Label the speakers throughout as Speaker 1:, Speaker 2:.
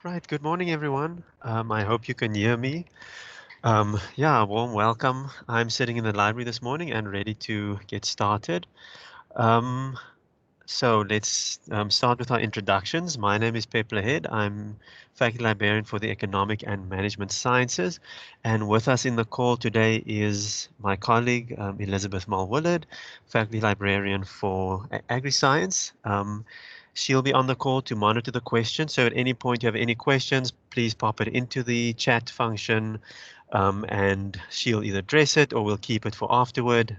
Speaker 1: Right, good morning, everyone. I hope you can hear me. Yeah, warm welcome. I'm sitting in the library this morning and ready to get started. Um, so let's start with our introductions. My name is Pepler. I'm faculty librarian for the Economic and Management Sciences. And with us in the call today is my colleague, Elizabeth Mulwillard, faculty librarian for Agri-Science. She'll be on the call to monitor the questions. So at any point you have any questions, please pop it into the chat function and she'll either address it or we'll keep it for afterward.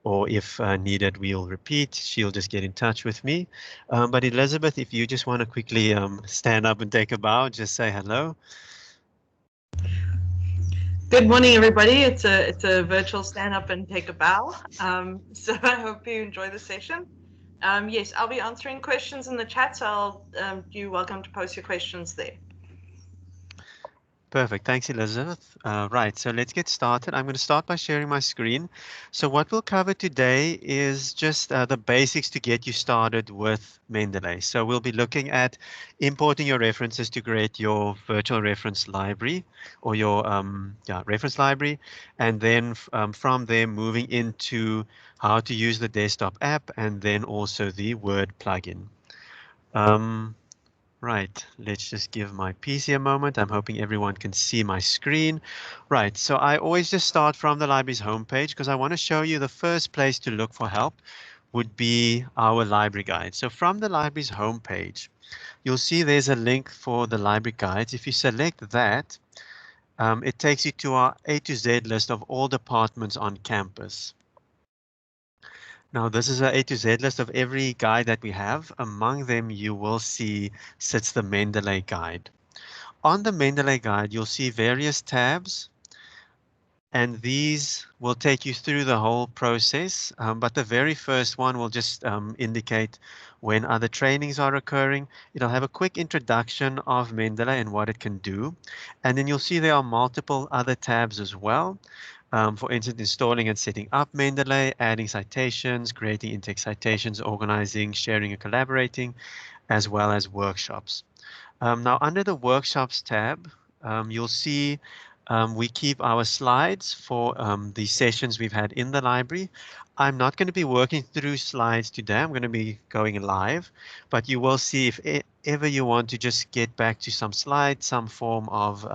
Speaker 1: Or if needed, we'll repeat. She'll just get in touch with me. But Elizabeth, if you just want to quickly stand up and take a bow, just say hello.
Speaker 2: Good morning, everybody. It's a virtual stand up and take a bow. So I hope you enjoy the session. Yes, I'll be answering questions in the chat, so you're welcome to post your questions there.
Speaker 1: Perfect. Thanks, Elizabeth. Right, so let's get started. I'm going to start by sharing my screen. So what we'll cover today is just the basics to get you started with Mendeley. So we'll be looking at importing your references to create your virtual reference library or your reference library. And then from there, moving into how to use the desktop app and then also the Word plugin. Right, let's just give my PC a moment. I'm hoping everyone can see my screen. Right, so I always just start from the library's homepage because I want to show you the first place to look for help would be our library guide. So from the library's homepage, you'll see there's a link for the library guides. If you select that, it takes you to our A to Z list of all departments on campus. Now, this is a to Z list of every guide that we have. Among them, you will see sits the Mendeley guide. On the Mendeley guide, you'll see various tabs, and these will take you through the whole process. But the very first one will just indicate when other trainings are occurring. It'll have a quick introduction of Mendeley and what it can do. And then you'll see there are multiple other tabs as well. For instance, installing and setting up Mendeley, adding citations, creating in-text citations, organizing, sharing and collaborating, as well as workshops. Now, under the workshops tab, you'll see we keep our slides for the sessions we've had in the library. I'm not going to be working through slides today. I'm going to be going live, but you will see if ever you want to just get back to some slides, some form of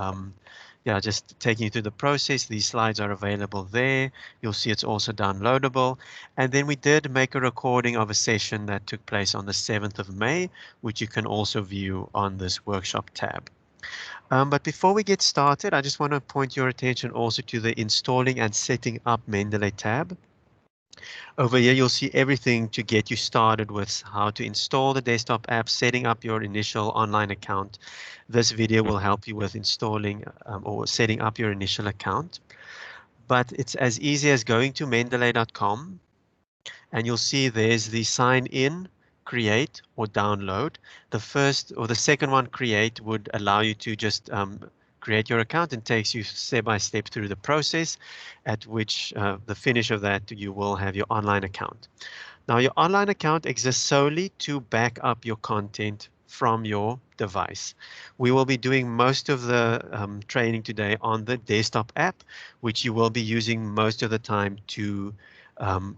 Speaker 1: just taking you through the process. These slides are available there. You'll see it's also downloadable. And then we did make a recording of a session that took place on the 7th of May, which you can also view on this workshop tab. But before we get started, I just want to point your attention also to the installing and setting up Mendeley tab. Over here, you'll see everything to get you started with how to install the desktop app, setting up your initial online account. This video will help you with installing or setting up your initial account. But it's as easy as going to mendeley.com and you'll see there's the sign in, create or download. The first or the second one, create, would allow you to just create your account and takes you step by step through the process, at which the finish of that you will have your online account. Now your online account exists solely to back up your content from your device. We will be doing most of the training today on the desktop app, which you will be using most of the time to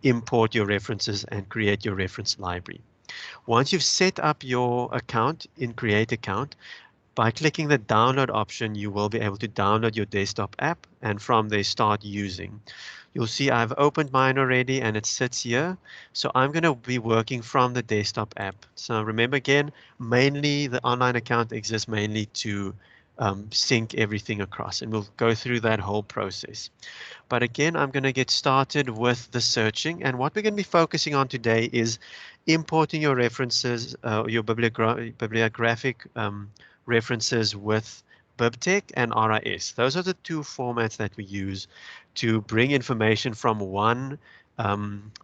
Speaker 1: import your references and create your reference library. Once you've set up your account in Create Account, by clicking the download option, you will be able to download your desktop app and from there start using. You'll see I've opened mine already and it sits here. So I'm going to be working from the desktop app. So remember again, mainly the online account exists mainly to sync everything across, and we'll go through that whole process. But again, I'm going to get started with the searching, and what we're going to be focusing on today is importing your references, your bibliographic references with BibTeX and RIS. Those are the two formats that we use to bring information from one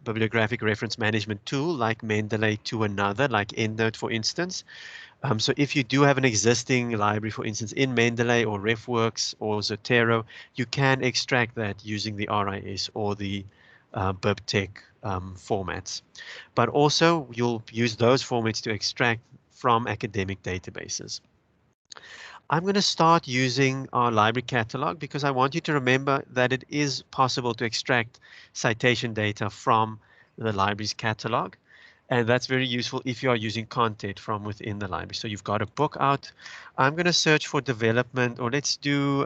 Speaker 1: bibliographic reference management tool like Mendeley to another, like EndNote, for instance. So if you do have an existing library, for instance, in Mendeley or RefWorks or Zotero, you can extract that using the RIS or the BibTeX formats. But also, you'll use those formats to extract from academic databases. I'm going to start using our library catalog because I want you to remember that it is possible to extract citation data from the library's catalog. And that's very useful if you are using content from within the library. So you've got a book out. I'm going to search for development, or let's do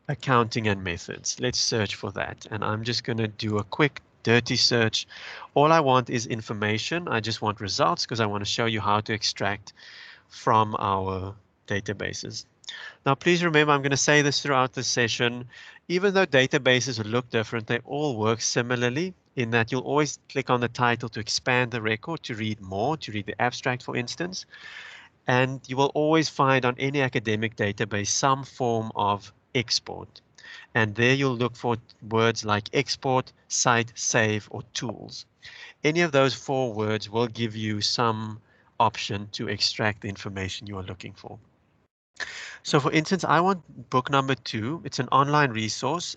Speaker 1: accounting and methods. Let's search for that. And I'm just going to do a quick dirty search. All I want is information. I just want results because I want to show you how to extract from our databases. Now, please remember, I'm going to say this throughout the session. Even though databases look different, they all work similarly in that you'll always click on the title to expand the record, to read more, to read the abstract, for instance. And you will always find on any academic database some form of export. And there you'll look for words like export, cite, save, or tools. Any of those four words will give you some option to extract the information you are looking for. So for instance, I want book number 2. It's an online resource.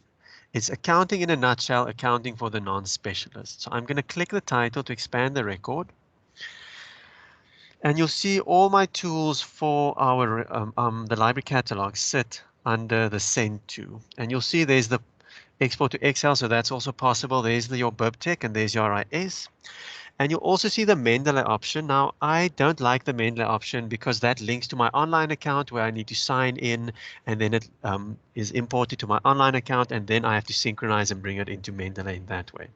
Speaker 1: It's Accounting in a Nutshell, Accounting for the Non-Specialist. So I'm going to click the title to expand the record. And you'll see all my tools for our the library catalog sit under the Send To. And you'll see there's the export to Excel, so that's also possible. There's your BibTeX and there's your RIS. And you'll also see the Mendeley option. Now, I don't like the Mendeley option because that links to my online account where I need to sign in, and then it is imported to my online account, and then I have to synchronize and bring it into Mendeley in that way.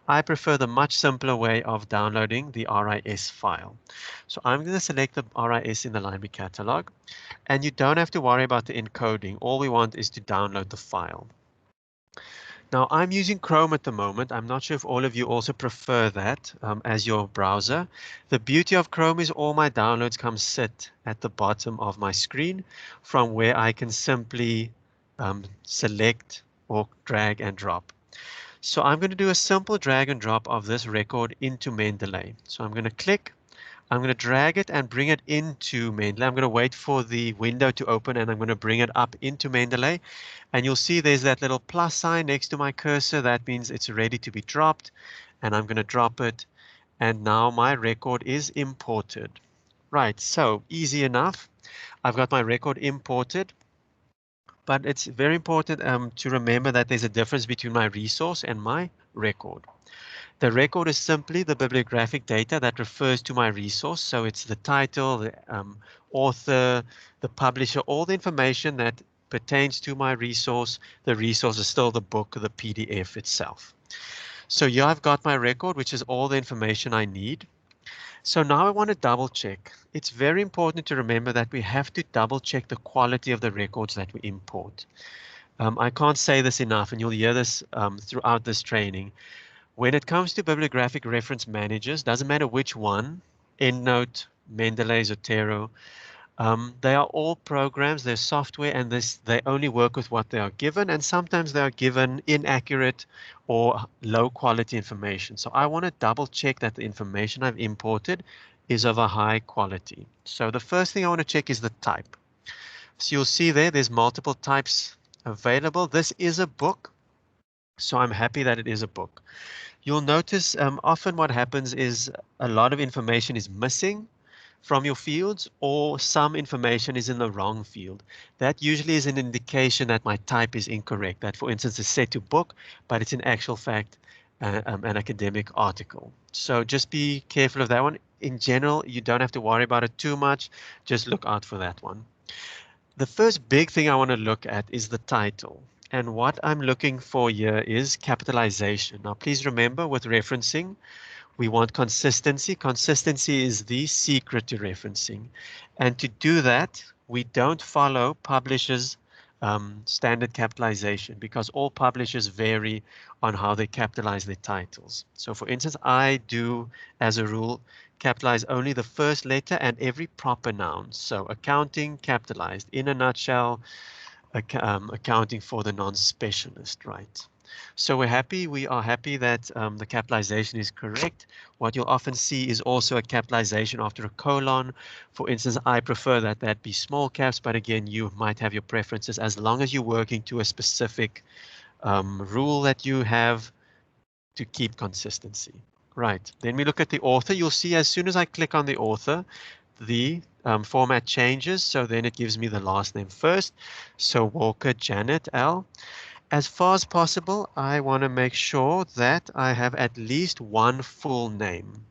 Speaker 1: I prefer the much simpler way of downloading the RIS file. So I'm going to select the RIS in the library catalog, and you don't have to worry about the encoding. All we want is to download the file. Now I'm using Chrome at the moment. I'm not sure if all of you also prefer that as your browser. The beauty of Chrome is all my downloads come sit at the bottom of my screen from where I can simply select or drag and drop. So I'm going to do a simple drag and drop of this record into Mendeley. So I'm going to click. I'm going to drag it and bring it into Mendeley. I'm going to wait for the window to open and I'm going to bring it up into Mendeley. And you'll see there's that little plus sign next to my cursor. That means it's ready to be dropped. And I'm going to drop it. And now my record is imported. Right, so easy enough. I've got my record imported. But it's very important to remember that there's a difference between my resource and my record. The record is simply the bibliographic data that refers to my resource. So it's the title, the author, the publisher, all the information that pertains to my resource. The resource is still the book, the PDF itself. So here I've got my record, which is all the information I need. So now I want to double check. It's very important to remember that we have to double check the quality of the records that we import. I can't say this enough, and you'll hear this throughout this training. When it comes to bibliographic reference managers, doesn't matter which one, EndNote, Mendeley, Zotero, they are all programs, they're software, and they only work with what they are given, and sometimes they are given inaccurate or low quality information. So I want to double check that the information I've imported is of a high quality. So the first thing I want to check is the type. So you'll see there's multiple types available. This is a book, so I'm happy that it is a book. You'll notice often what happens is a lot of information is missing from your fields, or some information is in the wrong field. That usually is an indication that my type is incorrect. That, for instance, is set to book, but it's in actual fact an academic article. So just be careful of that one. In general, you don't have to worry about it too much. Just look out for that one. The first big thing I want to look at is the title. And what I'm looking for here is capitalization. Now, please remember with referencing, we want consistency. Consistency is the secret to referencing. And to do that, we don't follow publishers' standard capitalization because all publishers vary on how they capitalize their titles. So for instance, I do, as a rule, capitalize only the first letter and every proper noun. So accounting, capitalized. In a nutshell, accounting for the non-specialist, right? So we are happy that the capitalization is correct. What you'll often see is also a capitalization after a colon. For instance, I prefer that be small caps, but again, you might have your preferences as long as you're working to a specific rule that you have to keep consistency. Right, then we look at the author. You'll see as soon as I click on the author, the format changes, so then it gives me the last name first. So Walker Janet L. As far as possible, I want to make sure that I have at least one full name.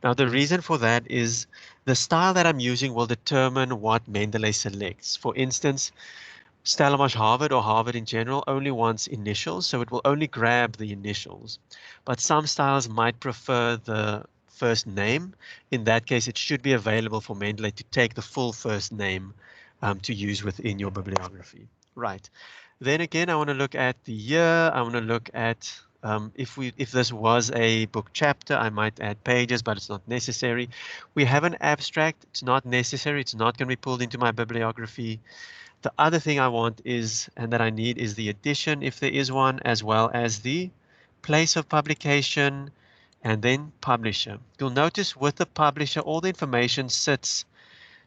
Speaker 1: Now, the reason for that is the style that I'm using will determine what Mendeley selects. For instance, Stellenbosch Harvard or Harvard in general only wants initials, so it will only grab the initials. But some styles might prefer the first name. In that case, it should be available for Mendeley to take the full first name to use within your bibliography. Right. Then again, I want to look at the year. I want to look at if this was a book chapter, I might add pages, but it's not necessary. We have an abstract. It's not necessary. It's not going to be pulled into my bibliography. The other thing I want is, and that I need, is the edition, if there is one, as well as the place of publication and then publisher. You'll notice with the publisher, all the information sits.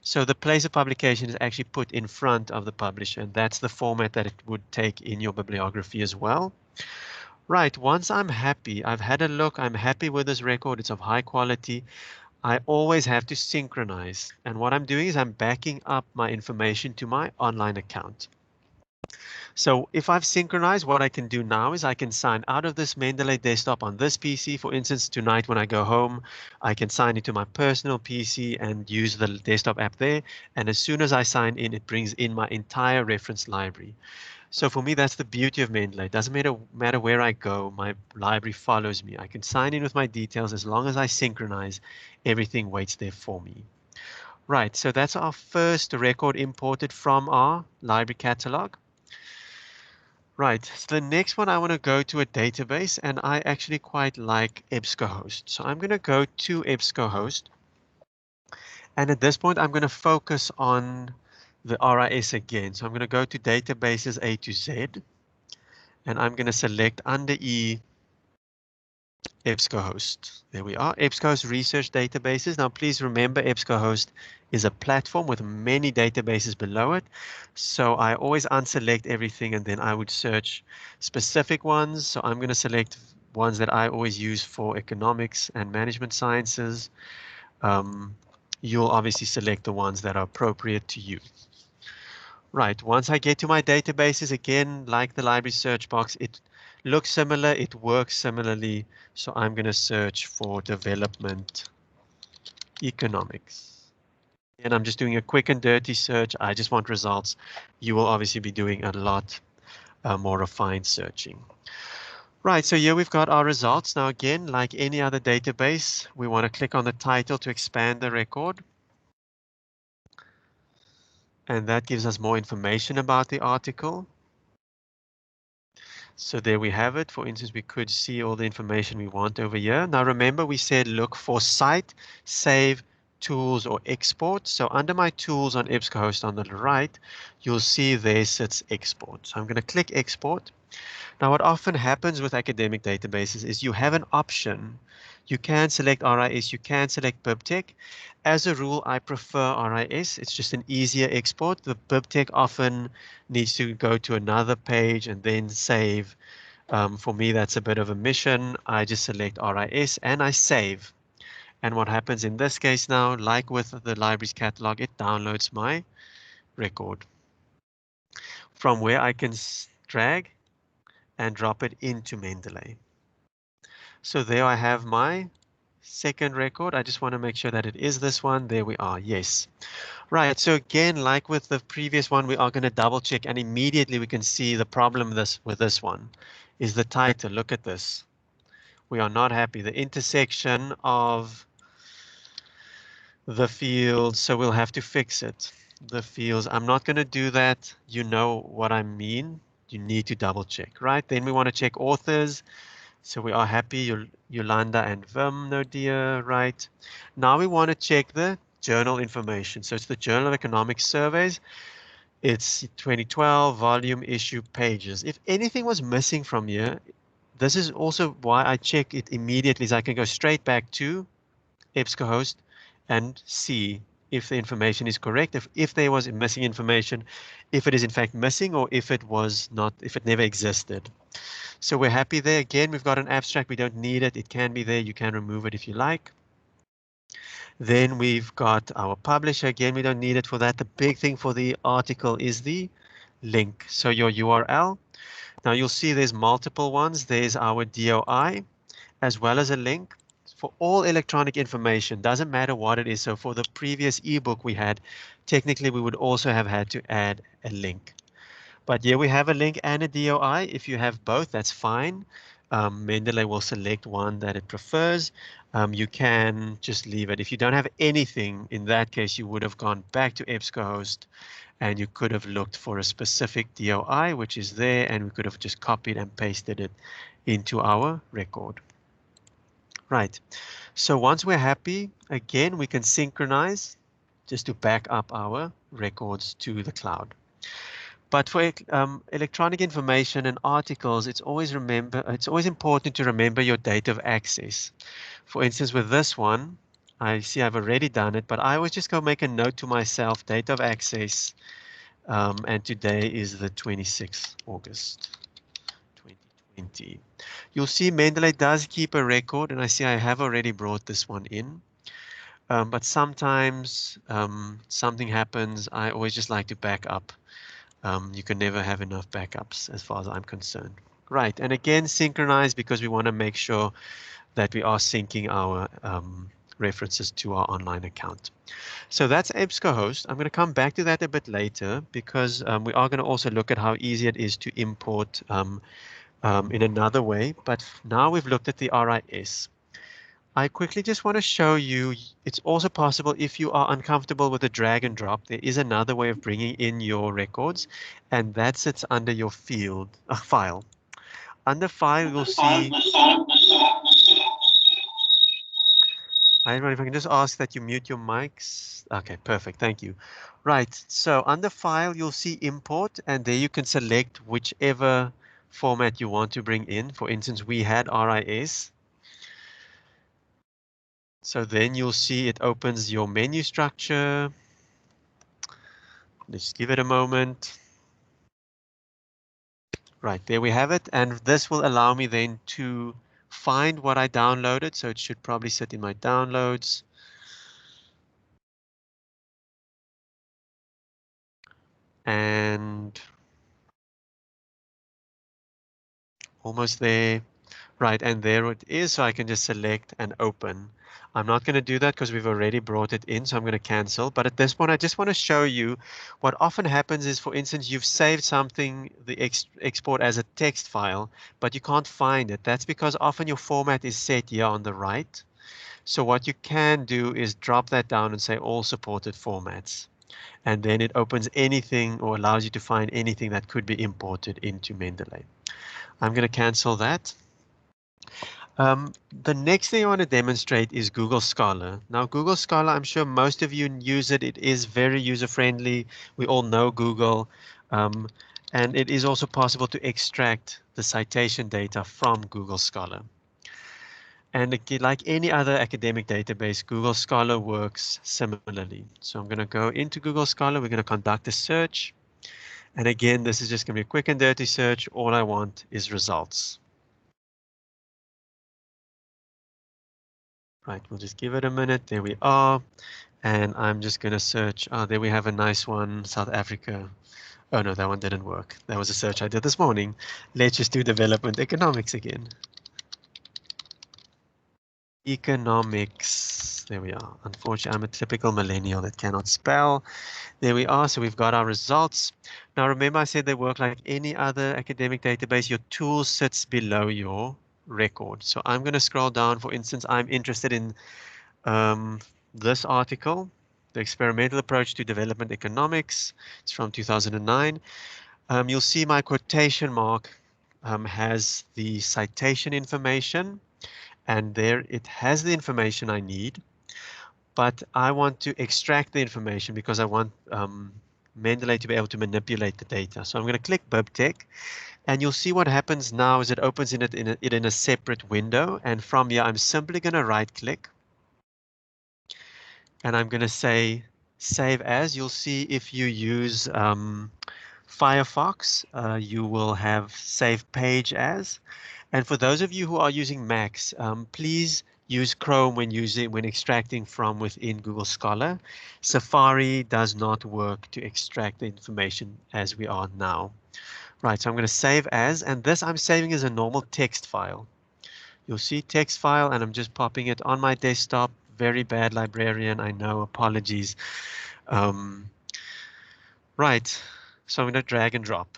Speaker 1: So the place of publication is actually put in front of the publisher, and that's the format that it would take in your bibliography as well. Right, once I'm happy, I've had a look, I'm happy with this record, it's of high quality, I always have to synchronize. And what I'm doing is I'm backing up my information to my online account. So if I've synchronized, what I can do now is I can sign out of this Mendeley desktop on this PC. For instance, tonight when I go home, I can sign into my personal PC and use the desktop app there. And as soon as I sign in, it brings in my entire reference library. So for me, that's the beauty of Mendeley. It doesn't matter where I go, my library follows me. I can sign in with my details as long as I synchronize, everything waits there for me. Right, so that's our first record imported from our library catalog. Right, so the next one I want to go to a database, and I actually quite like EBSCOhost. So I'm going to go to EBSCOhost. And at this point, I'm going to focus on the RIS again. So I'm going to go to databases A to Z, and I'm going to select under E EBSCOhost. There we are, EBSCOhost Research Databases. Now, please remember EBSCOhost is a platform with many databases below it. So I always unselect everything and then I would search specific ones. So I'm going to select ones that I always use for economics and management sciences. You'll obviously select the ones that are appropriate to you. Right, once I get to my databases, again, like the library search box, it looks similar, it works similarly. So I'm going to search for development economics. And I'm just doing a quick and dirty search. I just want results. You will obviously be doing a lot more refined searching. Right, so here we've got our results. Now again, like any other database, we want to click on the title to expand the record. And that gives us more information about the article. So there we have it. For instance, we could see all the information we want over here. Now remember, we said look for cite, save, tools, or export. So under my tools on EBSCOhost on the right, you'll see there sits export. So I'm going to click export. Now what often happens with academic databases is you have an option. You can select RIS, you can select BibTeX. As a rule, I prefer RIS. It's just an easier export. The BibTeX often needs to go to another page and then save. For me, that's a bit of a mission. I just select RIS and I save. And what happens in this case now, like with the library's catalog, it downloads my record from where I can drag and drop it into Mendeley. So there I have my second record. I just want to make sure that it is this one. There we are. Yes. Right. So again, like with the previous one, we are going to double check and immediately we can see the problem with this one is the title. Look at this. We are not happy. The intersection of the fields. So we'll have to fix it. The fields. I'm not going to do that. You know what I mean. You need to double check, right? Then we want to check authors. So we are happy, Yolanda and Vim, no dear, right? Now we want to check the journal information. So it's the Journal of Economic Surveys. It's 2012, volume, issue, pages. If anything was missing from here, this is also why I check it immediately, is I can go straight back to EBSCOhost and see if the information is correct, if there was missing information, if it is in fact missing, or if it was not, if it never existed. So we're happy there. Again, we've got an abstract. We don't need it. It can be there. You can remove it if you like. Then we've got our publisher. Again, we don't need it for that. The big thing for the article is the link. So your URL. Now you'll see there's multiple ones. There's our DOI as well as a link. For all electronic information, doesn't matter what it is. So for the previous ebook we had, technically we would also have had to add a link. But here we have a link and a DOI. If you have both, that's fine. Mendeley will select one that it prefers. You can just leave it. If you don't have anything, in that case, you would have gone back to EBSCOhost and you could have looked for a specific DOI, which is there, and we could have just copied and pasted it into our record. Right. So once we're happy, again, we can synchronize just to back up our records to the cloud. But for electronic information and articles, it's always important to remember your date of access. For instance, with this one, I see I've already done it, but I always just go make a note to myself, date of access, and today is the 26th August 2020. You'll see Mendeley does keep a record, and I see I have already brought this one in. But sometimes something happens. I always just like to back up. You can never have enough backups as far as I'm concerned. Right, and again, synchronize because we want to make sure that we are syncing our references to our online account. So that's EBSCOhost. I'm going to come back to that a bit later because we are going to also look at how easy it is to import in another way. But now we've looked at the RIS. I quickly just want to show you, it's also possible if you are uncomfortable with the drag and drop, there is another way of bringing in your records, and that sits under your field, file. Under file, you'll see, I don't know if I can just ask that you mute your mics. Okay, perfect, thank you. Right, so under file, you'll see import, and there you can select whichever format you want to bring in. For instance, we had RIS. So then you'll see it opens your menu structure. Let's give it a moment. Right, there we have it. And this will allow me then to find what I downloaded. So it should probably sit in my downloads. And almost there. Right, and there it is. So I can just select and open. I'm not going to do that because we've already brought it in, so I'm going to cancel. But at this point, I just want to show you what often happens is, for instance, you've saved something, the export as a text file, but you can't find it. That's because often your format is set here on the right. So what you can do is drop that down and say all supported formats. And then it opens anything or allows you to find anything that could be imported into Mendeley. I'm going to cancel that. The next thing I want to demonstrate is Google Scholar. Now, Google Scholar, I'm sure most of you use it. It is very user-friendly. We all know Google. And it is also possible to extract the citation data from Google Scholar. And like any other academic database, Google Scholar works similarly. So I'm going to go into Google Scholar. We're going to conduct a search. And again, this is just going to be a quick and dirty search. All I want is results. Right, we'll just give it a minute. There we are. And I'm just going to search. Oh, there we have a nice one, South Africa. Oh no, that one didn't work. That was a search I did this morning. Let's just do development economics again. Economics. There we are. Unfortunately, I'm a typical millennial that cannot spell. There we are. So we've got our results. Now, remember I said they work like any other academic database. Your tool sits below your record. So I'm going to scroll down. For instance, I'm interested in this article, The Experimental Approach to Development Economics. It's from 2009. You'll see my quotation mark has the citation information, and there it has the information I need, but I want to extract the information because I want Mendeley to be able to manipulate the data. So I'm going to click BibTeX, and you'll see what happens now is it opens it in a separate window, and from here I'm simply going to right click and I'm going to say save as. You'll see if you use Firefox, you will have save page as. And for those of you who are using Macs, please use Chrome when extracting from within Google Scholar. Safari does not work to extract the information as we are now. Right, so I'm going to save as, and this I'm saving as a normal text file. You'll see text file, and I'm just popping it on my desktop. Very bad librarian, I know, apologies. Right, so I'm going to drag and drop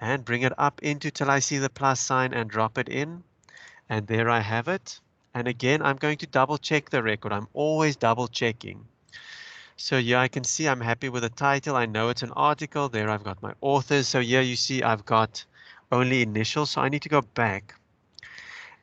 Speaker 1: and bring it up into till I see the plus sign and drop it in. And there I have it. And again, I'm going to double check the record. I'm always double checking. So yeah, I can see I'm happy with the title. I know it's an article. There I've got my authors. So here you see I've got only initials. So I need to go back.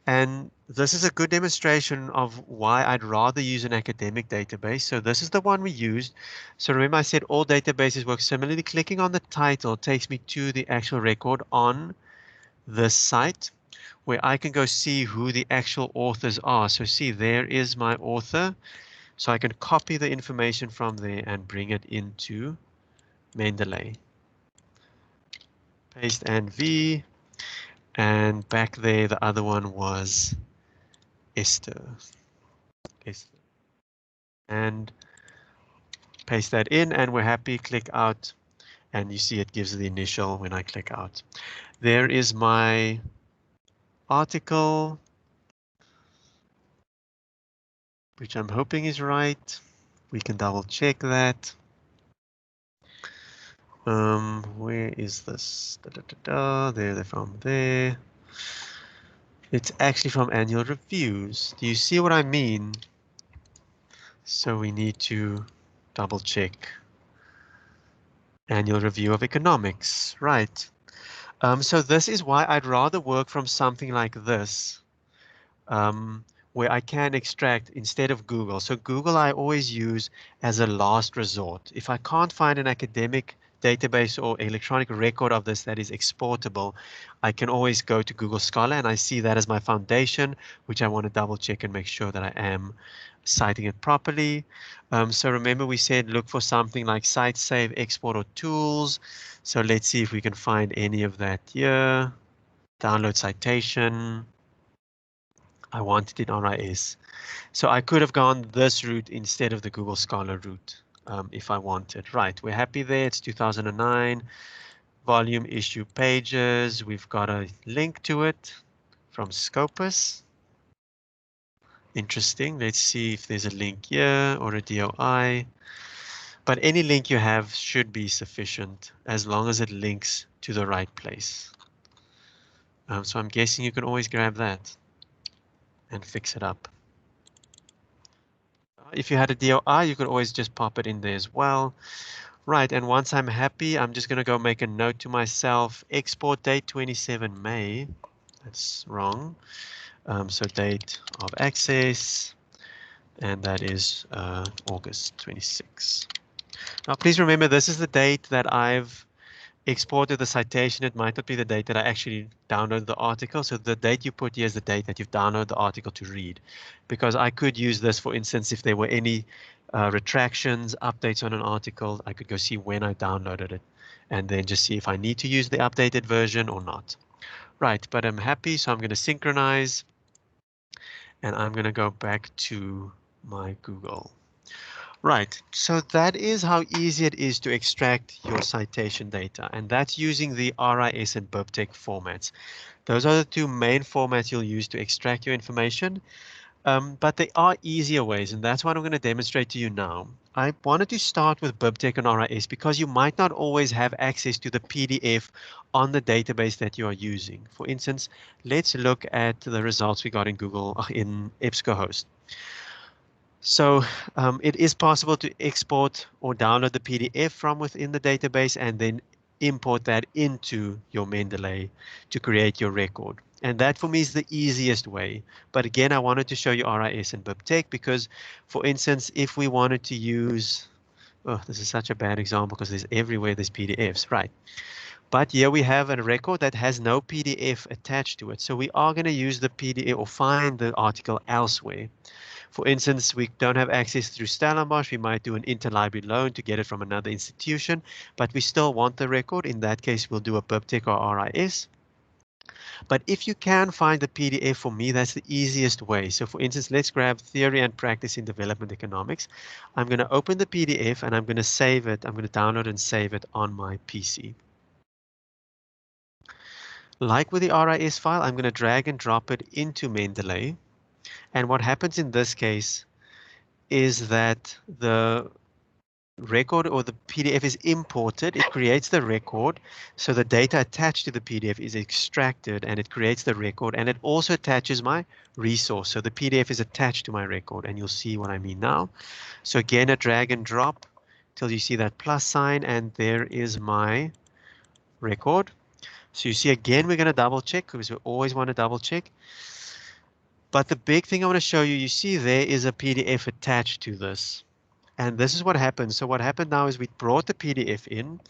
Speaker 1: And this is a good demonstration of why I'd rather use an academic database. So this is the one we used. So remember I said all databases work similarly. Clicking on the title takes me to the actual record on this site, where I can go see who the actual authors are. So see, there is my author. So I can copy the information from there and bring it into Mendeley. Paste and V. And back there, the other one was Esther. And paste that in, and we're happy. Click out, and you see it gives the initial when I click out. There is my article, which I'm hoping is right. We can double check that. Where is this? There, they're from there. It's actually from annual reviews. Do you see what I mean? So we need to double check. Annual review of economics, right? So this is why I'd rather work from something like this, where I can extract instead of Google. So Google I always use as a last resort. If I can't find an academic database or electronic record of this that is exportable, I can always go to Google Scholar, and I see that as my foundation, which I want to double check and make sure that I am citing it properly. So remember we said look for something like cite, save, export, or tools. So let's see if we can find any of that here. Download citation. I wanted it in RIS. So I could have gone this route instead of the Google Scholar route if I wanted. Right, we're happy there. It's 2009. Volume, issue, pages. We've got a link to it from Scopus. Interesting. Let's see if there's a link here or a DOI. But any link you have should be sufficient as long as it links to the right place. So I'm guessing you can always grab that and fix it up. If you had a DOI, you could always just pop it in there as well. Right, and once I'm happy, I'm just going to go make a note to myself. Export date 27 May. That's wrong. So date of access, and that is August 26. Now, please remember, this is the date that I've exported the citation. It might not be the date that I actually downloaded the article. So the date you put here is the date that you've downloaded the article to read. Because I could use this, for instance, if there were any retractions, updates on an article, I could go see when I downloaded it and then just see if I need to use the updated version or not. Right, but I'm happy, so I'm going to synchronize and I'm going to go back to my Google. Right, so that is how easy it is to extract your citation data, and that's using the RIS and BibTeX formats. Those are the two main formats you'll use to extract your information, but there are easier ways, and that's what I'm going to demonstrate to you now. I wanted to start with BibTeX and RIS because you might not always have access to the PDF on the database that you are using. For instance, let's look at the results we got in Google in EBSCOhost. So it is possible to export or download the PDF from within the database and then import that into your Mendeley to create your record. And that for me is the easiest way. But again, I wanted to show you RIS and BibTeX because, for instance, if we wanted to use, oh, this is such a bad example because there's everywhere there's PDFs, right? But here we have a record that has no PDF attached to it. So we are going to use the PDF or find the article elsewhere. For instance, we don't have access through Stellenbosch. We might do an interlibrary loan to get it from another institution, but we still want the record. In that case, we'll do a BibTeX or RIS. But if you can find the PDF, for me, that's the easiest way. So for instance, let's grab Theory and Practice in Development Economics. I'm going to open the PDF and I'm going to save it. I'm going to download and save it on my PC. Like with the RIS file, I'm going to drag and drop it into Mendeley. And what happens in this case is that the record or the PDF is imported, it creates the record, so the data attached to the PDF is extracted and it creates the record, and it also attaches my resource. So the PDF is attached to my record, and you'll see what I mean now. So again, a drag and drop till you see that plus sign, and there is my record. So you see again, we're going to double check because we always want to double check. But the big thing I want to show you, you see there is a PDF attached to this. And this is what happened. So what happened now is we brought the PDF in.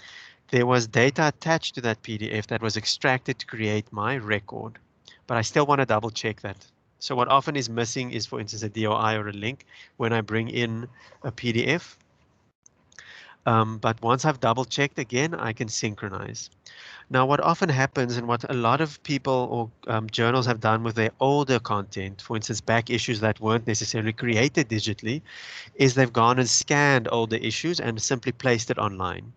Speaker 1: There was data attached to that PDF that was extracted to create my record. But I still want to double check that. So what often is missing is, for instance, a DOI or a link when I bring in a PDF. But once I've double checked again, I can synchronize. Now, what often happens and what a lot of people or journals have done with their older content, for instance, back issues that weren't necessarily created digitally, is they've gone and scanned older issues and simply placed it online.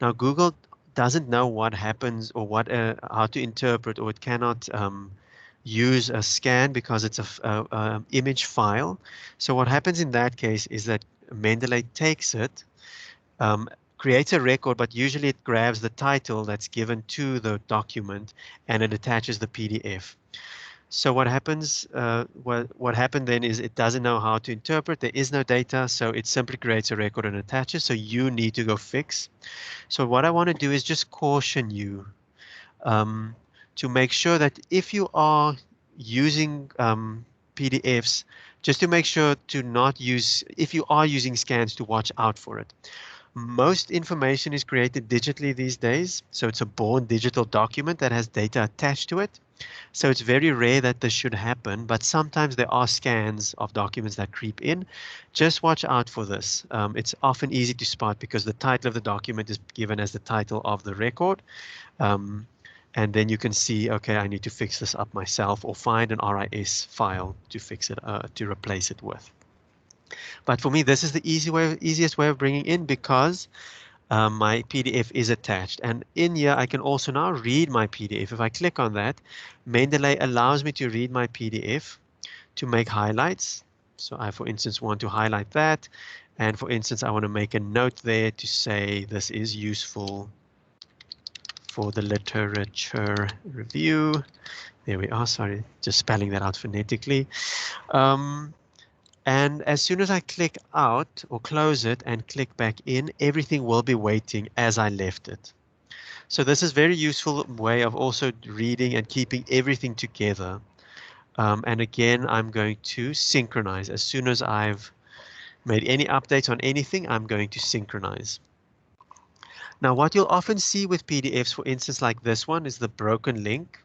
Speaker 1: Now, Google doesn't know what happens or what how to interpret, or it cannot use a scan because it's a image file. So what happens in that case is that Mendeley takes it, creates a record, but usually it grabs the title that's given to the document and it attaches the PDF. So what happens, what happened then is it doesn't know how to interpret. There is no data, so it simply creates a record and attaches. So you need to go fix. So what I want to do is just caution you to make sure that if you are using PDFs, just to make sure to not use, if you are using scans, to watch out for it. Most information is created digitally these days, so it's a born digital document that has data attached to it. So it's very rare that this should happen, but sometimes there are scans of documents that creep in. Just watch out for this. It's often easy to spot because the title of the document is given as the title of the record. And then you can see, okay, I need to fix this up myself or find an RIS file to fix it, to replace it with. But for me, this is the easiest way of bringing in because my PDF is attached. And in here, I can also now read my PDF. If I click on that, Mendeley allows me to read my PDF to make highlights. So I, for instance, want to highlight that. And for instance, I want to make a note there to say this is useful for the literature review. There we are. Sorry, just spelling that out phonetically. And as soon as I click out or close it and click back in, everything will be waiting as I left it. So this is a very useful way of also reading and keeping everything together. And again, I'm going to synchronize. As soon as I've made any updates on anything, I'm going to synchronize. Now, what you'll often see with PDFs, for instance, like this one, is the broken link.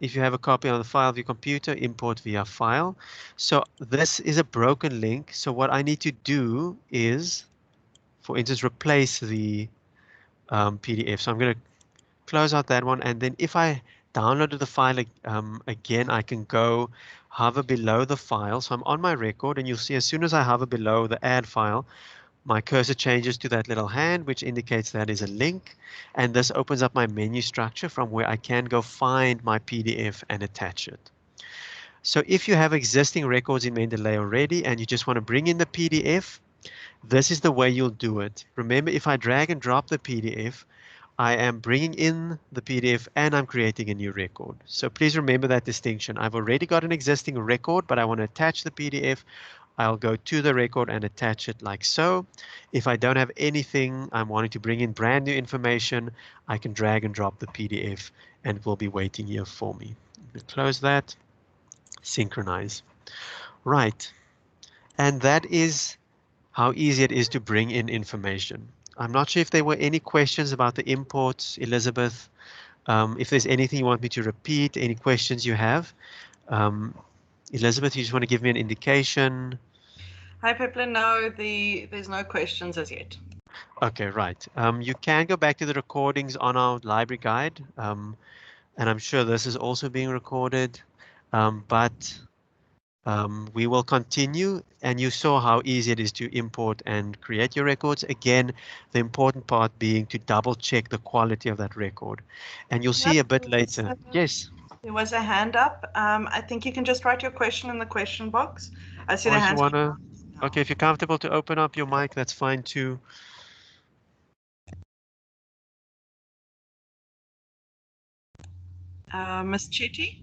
Speaker 1: If you have a copy on the file of your computer, import via file. So this is a broken link. So what I need to do is, for instance, replace the PDF. So I'm going to close out that one. And then if I downloaded the file again, I can go hover below the file. So I'm on my record, and you'll see as soon as I hover below the add file, my cursor changes to that little hand, which indicates that is a link. And this opens up my menu structure from where I can go find my PDF and attach it. So if you have existing records in Mendeley already and you just want to bring in the PDF, this is the way you'll do it. Remember, if I drag and drop the PDF, I am bringing in the PDF and I'm creating a new record. So please remember that distinction. I've already got an existing record, but I want to attach the PDF. I'll go to the record and attach it like so. If I don't have anything, I'm wanting to bring in brand new information, I can drag and drop the PDF and it will be waiting here for me. Close that, synchronize. Right, and that is how easy it is to bring in information. I'm not sure if there were any questions about the imports, Elizabeth. If there's anything you want me to repeat, any questions you have. Elizabeth, you just want to give me an indication?
Speaker 2: Hi, Pepler. No, there's no questions as yet.
Speaker 1: Okay, right. You can go back to the recordings on our library guide. and I'm sure this is also being recorded, but we will continue, and you saw how easy it is to import and create your records. Again, the important part being to double check the quality of that record. And you'll see a bit later. Yes.
Speaker 2: There was a hand up. I think you can just write your question in the question box. I see
Speaker 1: Or
Speaker 2: the
Speaker 1: if you
Speaker 2: hands.
Speaker 1: want to, okay, if you're comfortable to open up your mic, that's fine too.
Speaker 2: Ms. Chetty,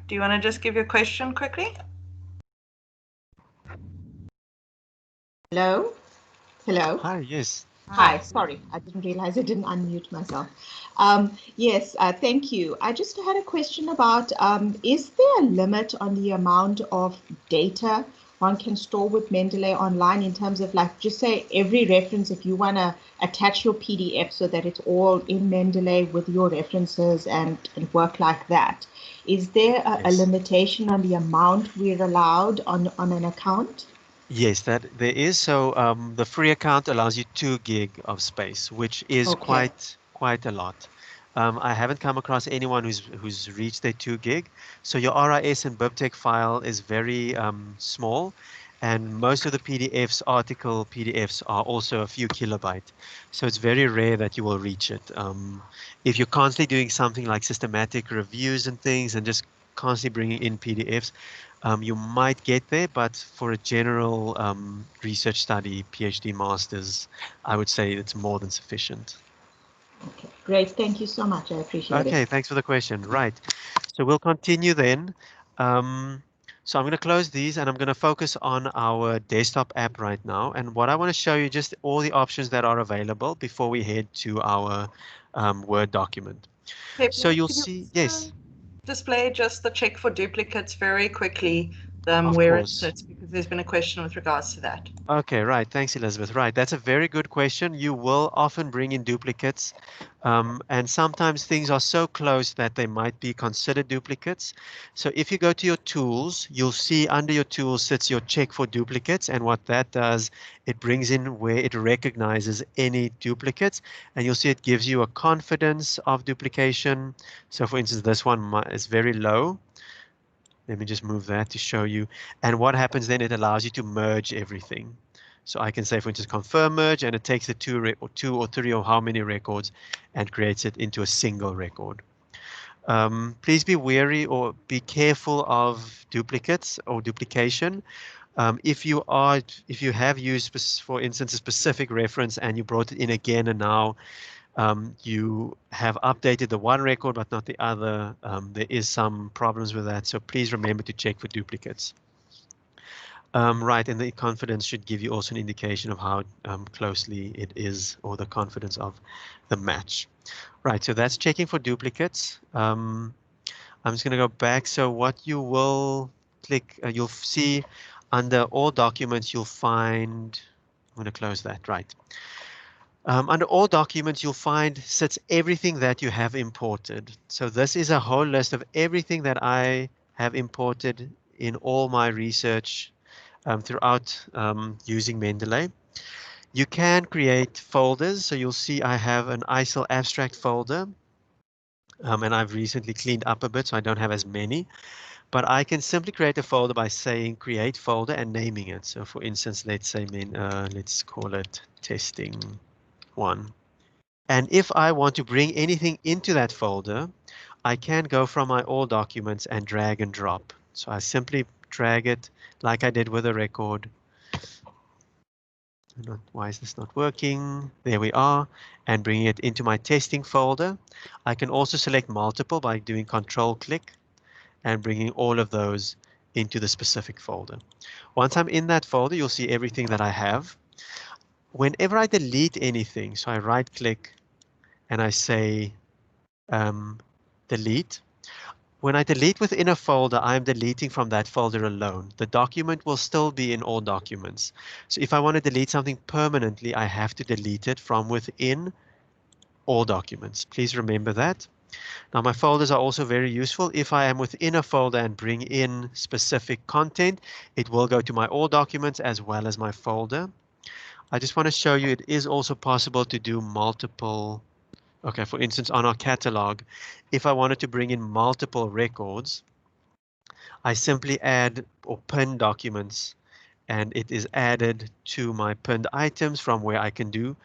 Speaker 2: do you want to just give your question quickly?
Speaker 3: Hello? Hello?
Speaker 1: Hi, yes.
Speaker 3: Hi, sorry, I didn't realize I didn't unmute myself. Yes, thank you. I just had a question about, is there a limit on the amount of data one can store with Mendeley online in terms of, like, just say every reference, if you want to attach your PDF so that it's all in Mendeley with your references and work like that. Is there a limitation on the amount we're allowed on an account?
Speaker 1: Yes, that there is. So the free account allows you 2 gig of space, which is
Speaker 3: Okay.
Speaker 1: quite a lot. I haven't come across anyone who's reached their 2 gig. So your RIS and BibTeX file is very small, and most of the PDFs, article PDFs, are also a few kilobyte. So it's very rare that you will reach it. If you're constantly doing something like systematic reviews and things, and just constantly bringing in PDFs, you might get there, but for a general research study, PhD masters, I would say it's more than sufficient.
Speaker 3: Okay, great. Thank you so much. I appreciate it.
Speaker 1: Okay, thanks for the question. Right. So we'll continue then. So I'm going to close these and I'm going to focus on our desktop app right now. And what I want to show you just all the options that are available before we head to our Word document. So you'll see, yes.
Speaker 2: Display just the check for duplicates very quickly,
Speaker 1: Of
Speaker 2: where it
Speaker 1: course.
Speaker 2: sits, because there's been a question with regards to that.
Speaker 1: Okay, right. Thanks, Elizabeth. Right. That's a very good question. You will often bring in duplicates, and sometimes things are so close that they might be considered duplicates. So if you go to your tools, you'll see under your tools sits your check for duplicates. And what that does, it brings in where it recognizes any duplicates. And you'll see it gives you a confidence of duplication. So for instance, this one is very low. Let me just move that to show you. And what happens then, it allows you to merge everything. So I can say, for instance, confirm merge, and it takes the two or three or how many records and creates it into a single record. Please be wary or be careful of duplicates or duplication. If you have used, for instance, a specific reference and you brought it in again and now you have updated the one record but not the other, there is some problems with that, so please remember to check for duplicates. Right, and the confidence should give you also an indication of how closely it is, or the confidence of the match. Right, so that's checking for duplicates. I'm just going to go back. So what you will click, you'll see under all documents, you'll find, I'm going to close that, right. Under all documents, you'll find sits everything that you have imported. So this is a whole list of everything that I have imported in all my research throughout using Mendeley. You can create folders. So you'll see I have an ISIL abstract folder. And I've recently cleaned up a bit, so I don't have as many. But I can simply create a folder by saying create folder and naming it. So for instance, let's say let's call it testing 1. And if I want to bring anything into that folder, I can go from my all documents and drag and drop. So I simply drag it like I did with a record. Why is this not working? There we are, and bringing it into my testing folder. I can also select multiple by doing control click and bringing all of those into the specific folder. Once I'm in that folder, you'll see everything that I have. Whenever I delete anything, so I right click and I say delete. When I delete within a folder, I'm deleting from that folder alone. The document will still be in all documents. So if I want to delete something permanently, I have to delete it from within all documents. Please remember that. Now my folders are also very useful. If I am within a folder and bring in specific content, it will go to my all documents as well as my folder. I just want to show you it is also possible to do multiple. Okay, for instance, on our catalog, if I wanted to bring in multiple records, I simply add or pin documents, and it is added to my pinned items from where I can do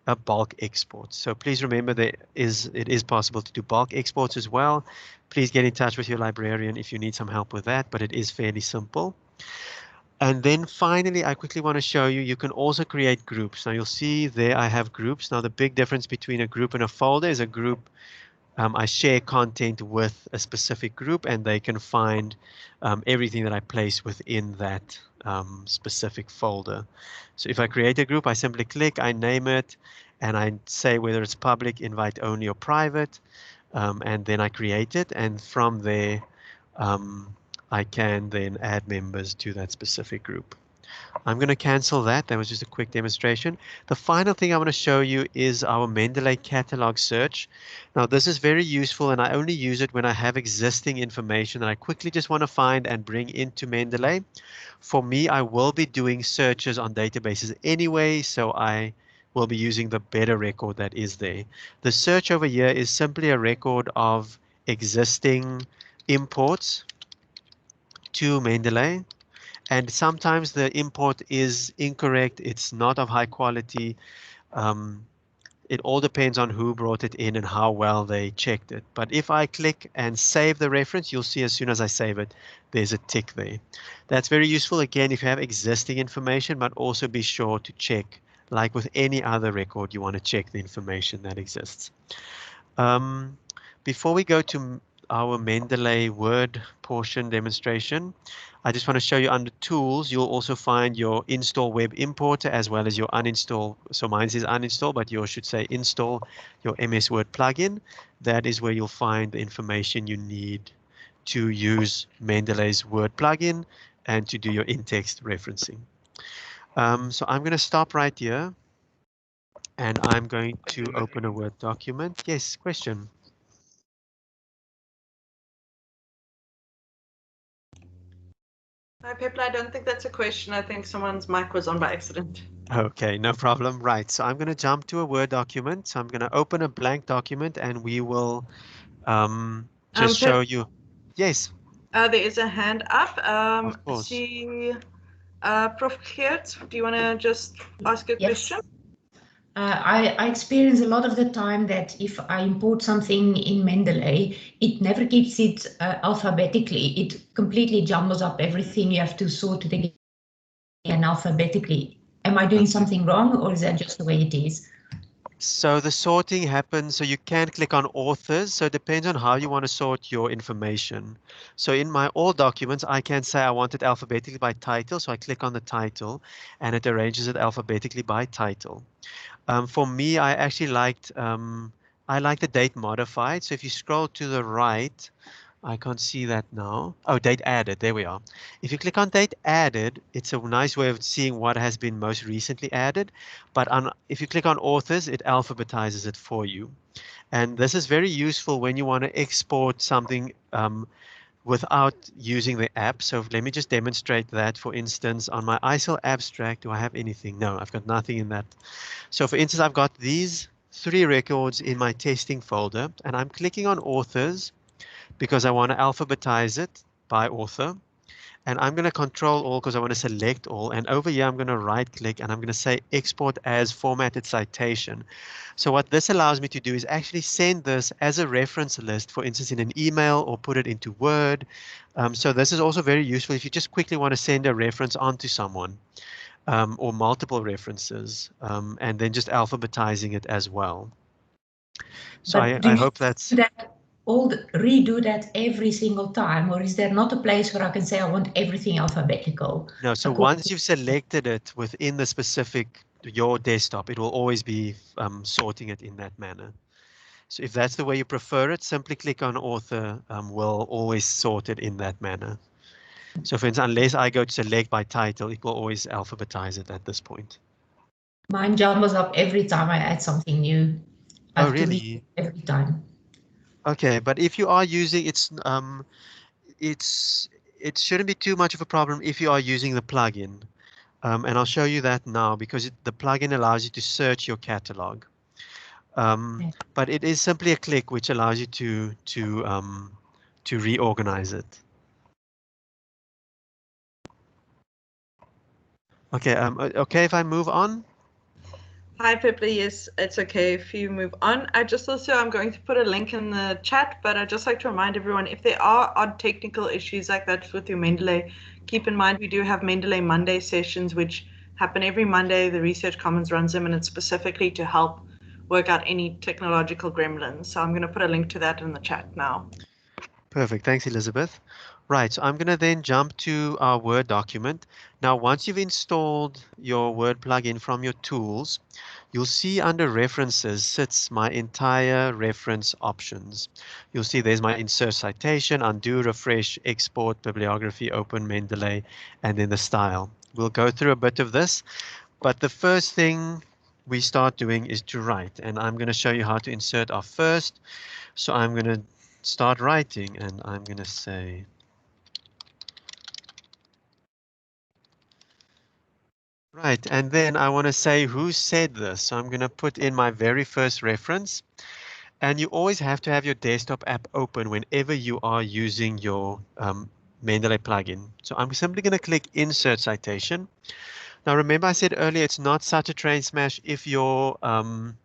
Speaker 1: a bulk export. So please remember it is possible to do bulk exports as well. Please get in touch with your librarian if you need some help with that, but it is fairly simple. And then finally, I quickly want to show you, you can also create groups. Now you'll see there I have groups. Now the big difference between a group and a folder is a group, I share content with a specific group and they can find everything that I place within that specific folder. So if I create a group, I simply click, I name it, and I say whether it's public, invite only, or private, and then I create it. And from there, I can then add members to that specific group. I'm going to cancel that. That was just a quick demonstration. The final thing I want to show you is our Mendeley catalog search. Now this is very useful and I only use it when I have existing information that I quickly just want to find and bring into Mendeley. For me, I will be doing searches on databases anyway, so I will be using the better record that is there. The search over here is simply a record of existing imports to Mendeley. And sometimes the import is incorrect. It's not of high quality. It all depends on who brought it in and how well they checked it. But if I click and save the reference, you'll see as soon as I save it, there's a tick there. That's very useful, again, if you have existing information, but also be sure to check, like with any other record, you want to check the information that exists. Before we go to our Mendeley Word portion demonstration, I just want to show you under Tools, you'll also find your Install Web Importer as well as your Uninstall. So mine says Uninstall, but yours should say Install your MS Word plugin. That is where you'll find the information you need to use Mendeley's Word plugin and to do your in-text referencing. So I'm going to stop right here and I'm going to open a Word document. Yes, question.
Speaker 2: Hi, Pepler. I don't think that's a question. I think someone's mic was on by accident.
Speaker 1: Okay, no problem. Right, so I'm going to jump to a Word document. So I'm going to open a blank document and we will just show you. Yes.
Speaker 2: There is a hand up.
Speaker 1: Of course.
Speaker 2: See, Prof. Geert, do you want to just ask a question?
Speaker 4: I experience a lot of the time that if I import something in Mendeley, it never keeps it alphabetically. It completely jumbles up everything. You have to sort it again alphabetically. Am I doing something wrong, or is that just the way it is?
Speaker 1: So the sorting happens, so you can click on authors. So it depends on how you want to sort your information. So in my all documents, I can say I want it alphabetically by title. So I click on the title and it arranges it alphabetically by title. For me, I actually liked, I like the date modified. So if you scroll to the right, I can't see that now. Oh, date added. There we are. If you click on date added, it's a nice way of seeing what has been most recently added. But if you click on authors, it alphabetizes it for you. And this is very useful when you want to export something without using the app. So let me just demonstrate that. For instance, on my ISIL abstract, do I have anything? No, I've got nothing in that. So for instance, I've got these 3 records in my testing folder, and I'm clicking on authors because I want to alphabetize it by author. And I'm going to control all because I want to select all. And over here, I'm going to right click and I'm going to say export as formatted citation. So what this allows me to do is actually send this as a reference list, for instance, in an email or put it into Word. So this is also very useful if you just quickly want to send a reference onto someone or multiple references and then just alphabetizing it as well. So I hope that's...
Speaker 4: redo that every single time, or is there not a place where I can say I want everything alphabetical?
Speaker 1: No, so once you've selected it within the specific, your desktop, it will always be sorting it in that manner. So if that's the way you prefer it, simply click on author, will always sort it in that manner. So for instance, unless I go to select by title, it will always alphabetize it at this point.
Speaker 4: Mine jumbles up every time I add something new.
Speaker 1: Oh, really?
Speaker 4: Every time.
Speaker 1: Okay, but if you are using it shouldn't be too much of a problem if you are using the plugin. And I'll show you that now because the plugin allows you to search your catalog. But it is simply a click which allows you to reorganize it. Okay, okay if I move on?
Speaker 2: Hi, Pepler. Yes, it's okay if you move on. I'm going to put a link in the chat, but I'd just like to remind everyone, if there are odd technical issues like that with your Mendeley, keep in mind we do have Mendeley Monday sessions, which happen every Monday. The Research Commons runs them, and it's specifically to help work out any technological gremlins. So I'm going to put a link to that in the chat now.
Speaker 1: Perfect. Thanks, Elizabeth. Right, so I'm going to then jump to our Word document. Now, once you've installed your Word plugin from your tools, you'll see under References sits my entire reference options. You'll see there's my Insert Citation, Undo, Refresh, Export, Bibliography, Open, Mendeley, and then the Style. We'll go through a bit of this, but the first thing we start doing is to write, and I'm going to show you how to insert our first. So I'm going to start writing, and I'm going to say right, and then I want to say who said this. So I'm going to put in my very first reference, and you always have to have your desktop app open whenever you are using your Mendeley plugin. So I'm simply going to click Insert Citation. Now remember I said earlier it's not such a train smash if your Mendeley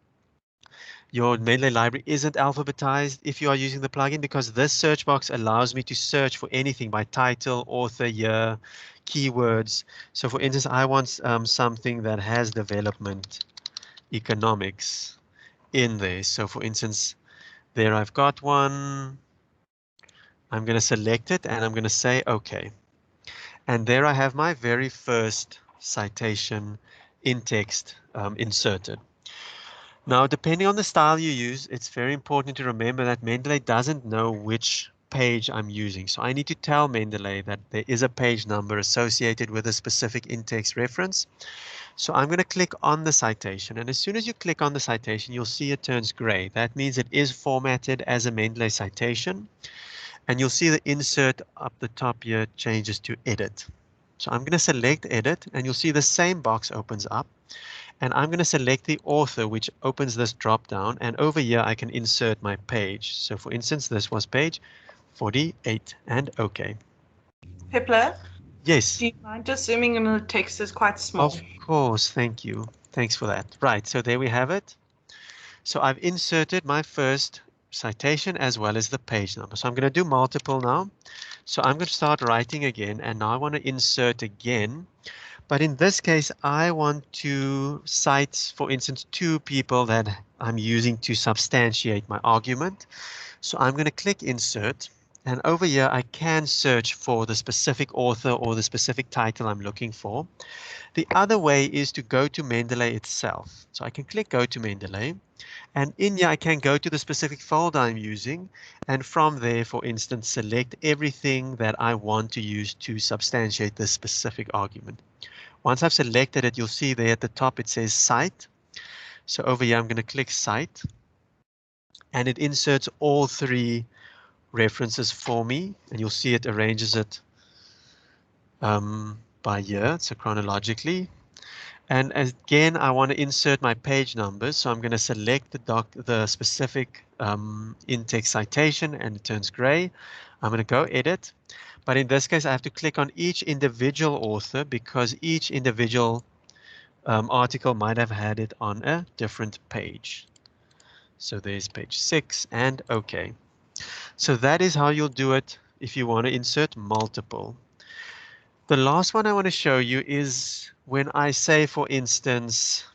Speaker 1: library isn't alphabetized if you are using the plugin, because this search box allows me to search for anything by title, author, year, keywords. So for instance, I want something that has development economics in there. So for instance, there I've got one. I'm going to select it and I'm going to say OK. And there I have my very first citation in text inserted. Now, depending on the style you use, it's very important to remember that Mendeley doesn't know which page I'm using. So I need to tell Mendeley that there is a page number associated with a specific in-text reference. So I'm going to click on the citation. And as soon as you click on the citation, you'll see it turns gray. That means it is formatted as a Mendeley citation. And you'll see the insert up the top here changes to edit. So I'm going to select edit, and you'll see the same box opens up. And I'm going to select the author, which opens this drop down. And over here, I can insert my page. So for instance, this was page 48 and OK.
Speaker 2: Pepler?
Speaker 1: Yes.
Speaker 2: Do you mind just zooming in? The text is quite small.
Speaker 1: Of course. Thank you. Thanks for that. Right. So there we have it. So I've inserted my first citation as well as the page number. So I'm going to do multiple now. So I'm going to start writing again. And now I want to insert again. But in this case, I want to cite, for instance, two people that I'm using to substantiate my argument. So I'm going to click Insert. And over here, I can search for the specific author or the specific title I'm looking for. The other way is to go to Mendeley itself. So I can click Go to Mendeley. And in here, I can go to the specific folder I'm using. And from there, for instance, select everything that I want to use to substantiate this specific argument. Once I've selected it, you'll see there at the top it says Cite. So over here, I'm going to click Cite. And it inserts all three references for me. And you'll see it arranges it by year, so chronologically. And again, I want to insert my page numbers. So I'm going to select the specific in-text citation, and it turns gray. I'm going to go Edit. But in this case, I have to click on each individual author because each individual article might have had it on a different page. So there's page 6 and OK. So that is how you'll do it if you want to insert multiple. The last one I want to show you is when I say, for instance,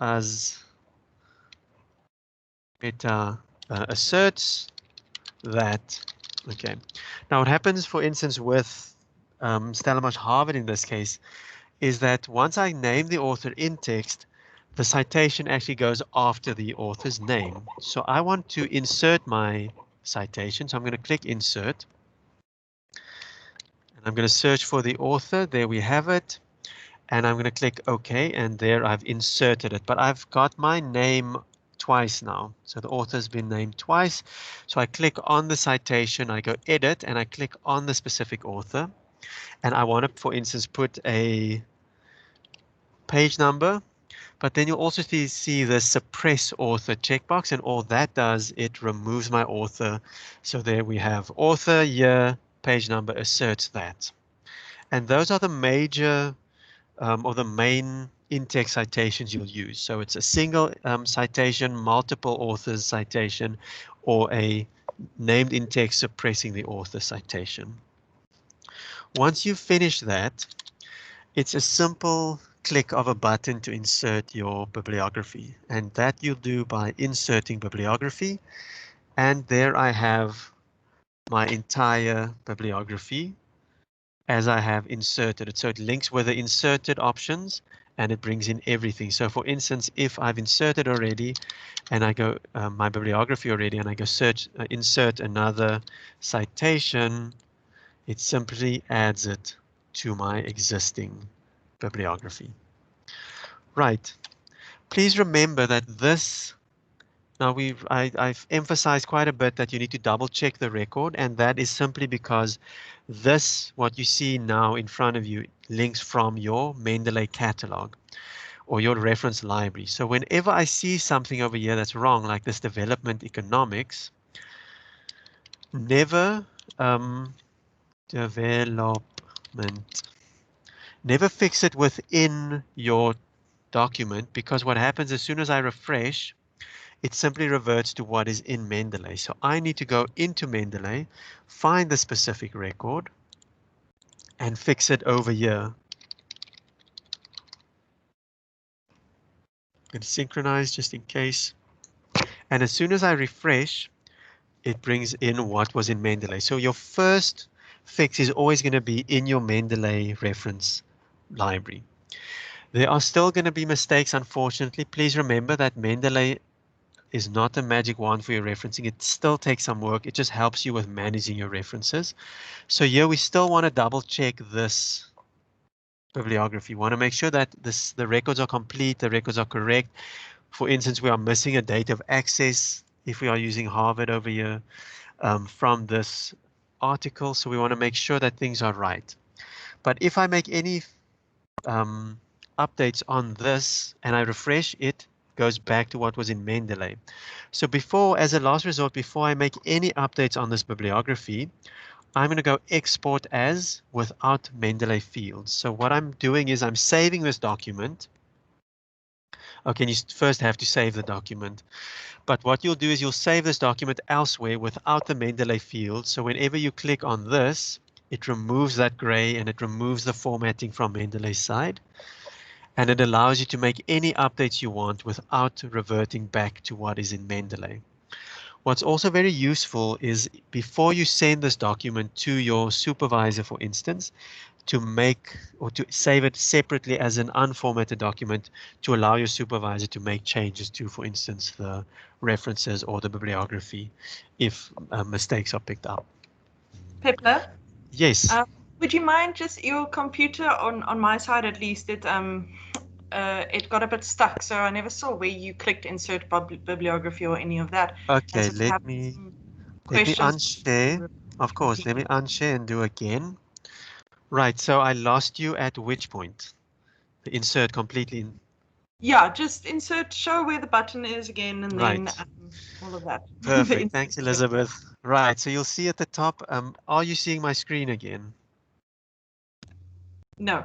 Speaker 1: as Meta asserts that. Okay. Now what happens, for instance, with Stellenbosch Harvard in this case, is that once I name the author in text, the citation actually goes after the author's name. So I want to insert my citation. So I'm going to click Insert. And I'm going to search for the author. There we have it. And I'm going to click OK. And there I've inserted it. But I've got my name twice now. So the author has been named twice. So I click on the citation, I go Edit, and I click on the specific author. and I want to, for instance, put a page number, but then you'll also see the suppress author checkbox, and all that does, it removes my author. So there we have author, year, page number, asserts that. And those are the major or the main in-text citations you'll use. So it's a single citation, multiple authors citation, or a named in-text suppressing the author citation. Once you've finished that, it's a simple click of a button to insert your bibliography, and that you'll do by inserting bibliography. And there I have my entire bibliography as I have inserted it. So it links with the inserted options and it brings in everything. So for instance, if I've inserted already and I go my bibliography already and I go search, insert another citation, it simply adds it to my existing bibliography. Right. Please remember that this, now I've emphasized quite a bit that you need to double check the record, and that is simply because this, what you see now in front of you, links from your Mendeley catalog or your reference library. So whenever I see something over here that's wrong, like this development economics, never never fix it within your document, because what happens as soon as I refresh, it simply reverts to what is in Mendeley. So I need to go into Mendeley, find the specific record, and fix it over here. I'm going to synchronize just in case. And as soon as I refresh, it brings in what was in Mendeley. So your first fix is always going to be in your Mendeley reference library. There are still going to be mistakes, unfortunately. Please remember that Mendeley is not a magic wand for your referencing. It still takes some work. It just helps you with managing your references. So here we still want to double check this bibliography. We want to make sure that the records are complete, the records are correct. For instance, we are missing a date of access if we are using Harvard over here from this article. So we want to make sure that things are right. But if I make any updates on this and I refresh, it goes back to what was in Mendeley. So before, as a last resort, before I make any updates on this bibliography, I'm going to go export as without Mendeley Fields. So what I'm doing is I'm saving this document. Okay, you first have to save the document. But what you'll do is you'll save this document elsewhere without the Mendeley Fields. So whenever you click on this, it removes that gray and it removes the formatting from Mendeley's side. And it allows you to make any updates you want without reverting back to what is in Mendeley. What's also very useful is before you send this document to your supervisor, for instance, to make or to save it separately as an unformatted document to allow your supervisor to make changes to, for instance, the references or the bibliography if mistakes are picked up.
Speaker 2: Pepler?
Speaker 1: Yes.
Speaker 2: Would you mind just your computer on my side at least? It got a bit stuck, so I never saw where you clicked insert bibliography or any of that.
Speaker 1: Okay,
Speaker 2: So
Speaker 1: let me unshare. Of course, let me unshare and do again. Right, so I lost you at which point? The insert completely.
Speaker 2: Yeah, just insert, show where the button is again, and
Speaker 1: right.
Speaker 2: then all of that.
Speaker 1: Perfect, thanks Elizabeth. Right, so you'll see at the top, are you seeing my screen again?
Speaker 2: No.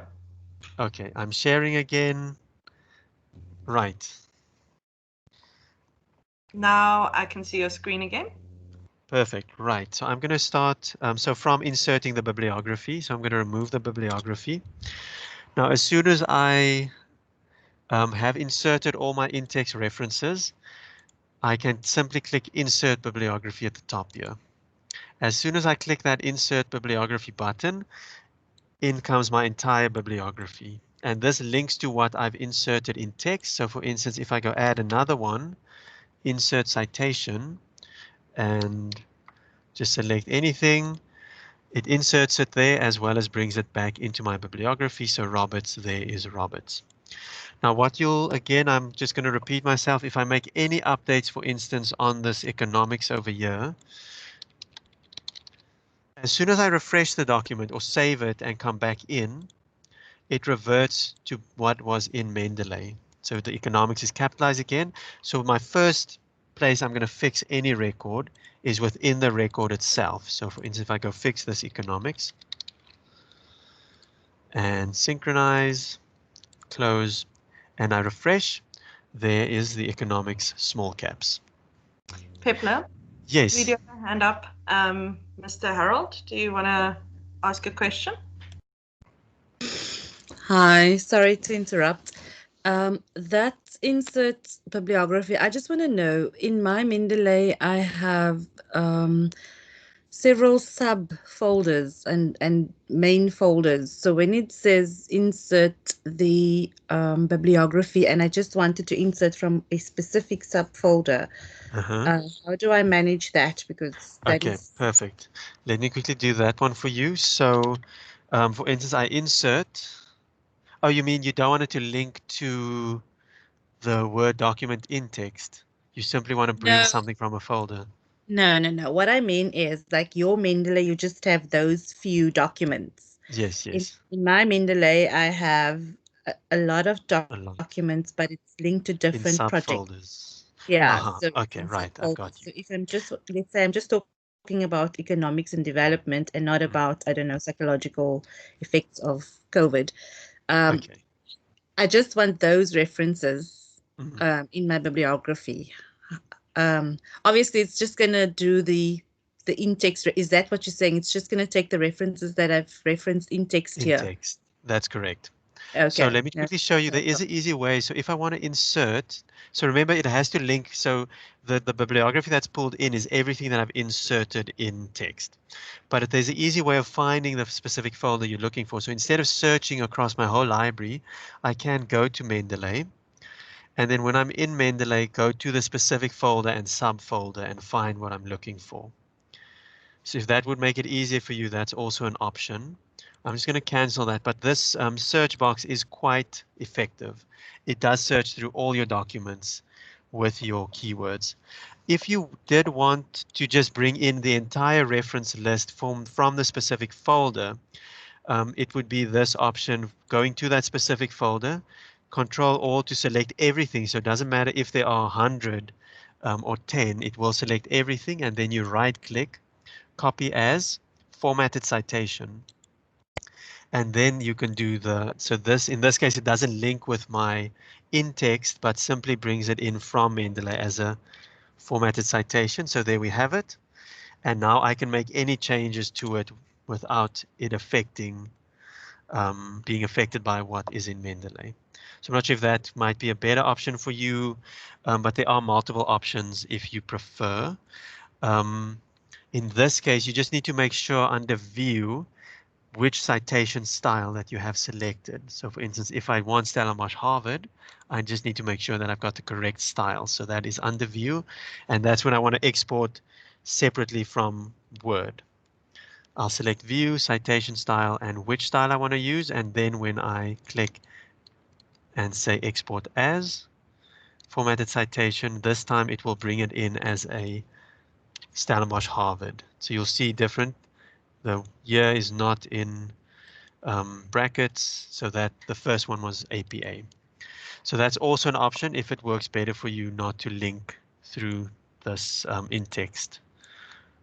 Speaker 1: Okay, I'm sharing again. Right.
Speaker 2: Now I can see your screen again.
Speaker 1: Perfect, right. So I'm going to start, so from inserting the bibliography, so I'm going to remove the bibliography. Now, as soon as I have inserted all my in-text references, I can simply click Insert Bibliography at the top here. As soon as I click that Insert Bibliography button, in comes my entire bibliography. And this links to what I've inserted in text. So for instance, if I go add another one, Insert Citation, and just select anything, it inserts it there as well as brings it back into my bibliography. So Roberts, there is Roberts. Now what again, I'm just going to repeat myself. If I make any updates, for instance, on this economics over here, As soon as I refresh the document or save it and come back in, it reverts to what was in Mendeley. So the economics is capitalized again. So my first place I'm going to fix any record is within the record itself. So for instance, if I go fix this economics and synchronize, close, and I refresh, there is the economics small caps.
Speaker 2: Pepler,
Speaker 1: Yes.
Speaker 2: video hand up. Mr. Harold, do you want to ask a question?
Speaker 5: Hi, sorry to interrupt. That insert bibliography, I just want to know, in my Mendeley, I have several subfolders and main folders. So when it says insert the bibliography, and I just wanted to insert from a specific subfolder, how do I manage that? Because that
Speaker 1: Okay, perfect. Let me quickly do that one for you. So, for instance, I insert. Oh, you mean you don't want it to link to the Word document in text? You simply want to bring something from a folder.
Speaker 5: No. What I mean is, like your Mendeley, you just have those few documents.
Speaker 1: Yes.
Speaker 5: In my Mendeley, I have a lot of documents, but it's linked to different projects.
Speaker 1: Subfolders.
Speaker 5: Yeah. So
Speaker 1: Okay, right. I got you.
Speaker 5: So if I'm just, let's say I'm just talking about economics and development and not about, I don't know, psychological effects of COVID.
Speaker 1: Okay.
Speaker 5: I just want those references in my bibliography. Obviously, it's just going to do the in-text. Is that what you're saying? It's just going to take the references that I've referenced in text here.
Speaker 1: In text. That's correct.
Speaker 5: Okay.
Speaker 1: So let me quickly show you. There is an easy way. So if I want to insert, so remember it has to link. So the bibliography that's pulled in is everything that I've inserted in text. But there's an easy way of finding the specific folder you're looking for. So instead of searching across my whole library, I can go to Mendeley. And then when I'm in Mendeley, go to the specific folder and subfolder and find what I'm looking for. So if that would make it easier for you, that's also an option. I'm just going to cancel that, but this search box is quite effective. It does search through all your documents with your keywords. If you did want to just bring in the entire reference list from the specific folder, it would be this option, going to that specific folder, Control All to select everything. So it doesn't matter if there are 100 or 10, it will select everything, and then you right click, copy as, formatted citation. And then you can do so this, in this case, it doesn't link with my in text, but simply brings it in from Mendeley as a formatted citation. So there we have it. And now I can make any changes to it without it affecting, being affected by what is in Mendeley. So I'm not sure if that might be a better option for you, but there are multiple options if you prefer. In this case, you just need to make sure under View which citation style that you have selected. So for instance, if I want Stellenbosch Harvard, I just need to make sure that I've got the correct style. So that is under View, and that's when I want to export separately from Word. I'll select View, citation style, and which style I want to use, and then when I click and say Export as formatted citation, this time it will bring it in as a Stellenbosch Harvard. So you'll see different. The year is not in brackets, so that the first one was APA. So that's also an option if it works better for you not to link through this in text.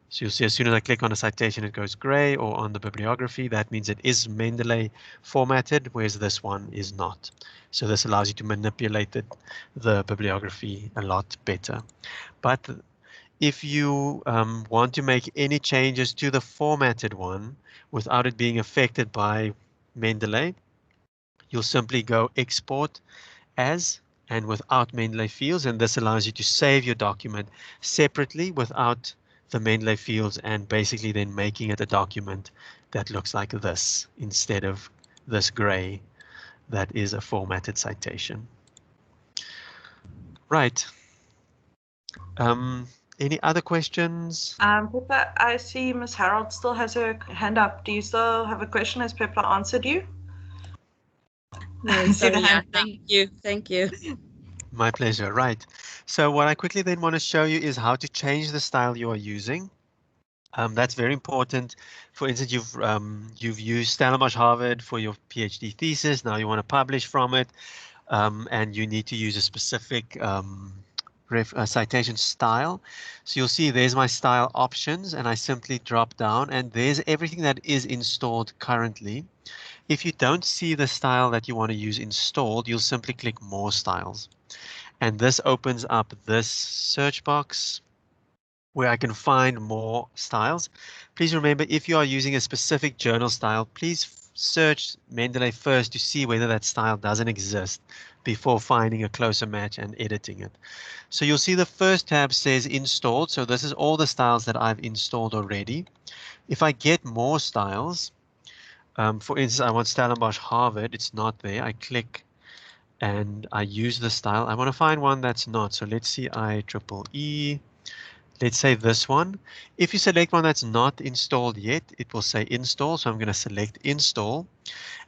Speaker 1: So you'll see as soon as I click on a citation, it goes gray, or on the bibliography, that means it is Mendeley formatted, whereas this one is not. So this allows you to manipulate the bibliography a lot better. But if you want to make any changes to the formatted one without it being affected by Mendeley, you'll simply go Export as and without Mendeley Fields, and this allows you to save your document separately without the Mendeley Fields, and basically then making it a document that looks like this instead of this gray that is a formatted citation. Right. Any other questions?
Speaker 2: Pepler, I see Ms. Harold still has her hand up. Do you still have a question? Has Pepler answered you?
Speaker 5: No, sorry, yeah, thank you.
Speaker 1: My pleasure. Right. So what I quickly then want to show you is how to change the style you are using. That's very important. For instance, you've used Stellenbosch Harvard for your PhD thesis. Now you want to publish from it, and you need to use a specific citation style. So you'll see there's my style options, and I simply drop down, and there's everything that is installed currently. If you don't see the style that you want to use installed, you'll simply click More Styles. And this opens up this search box where I can find more styles. Please remember, if you are using a specific journal style, please search Mendeley first to see whether that style doesn't exist before finding a closer match and editing it. So you'll see the first tab says installed. So this is all the styles that I've installed already. If I get more styles, for instance, I want Stellenbosch Harvard, it's not there. I click and I use the style. I want to find one that's not. So let's see IEEE. Let's say this one. If you select one that's not installed yet, it will say install. So I'm going to select install,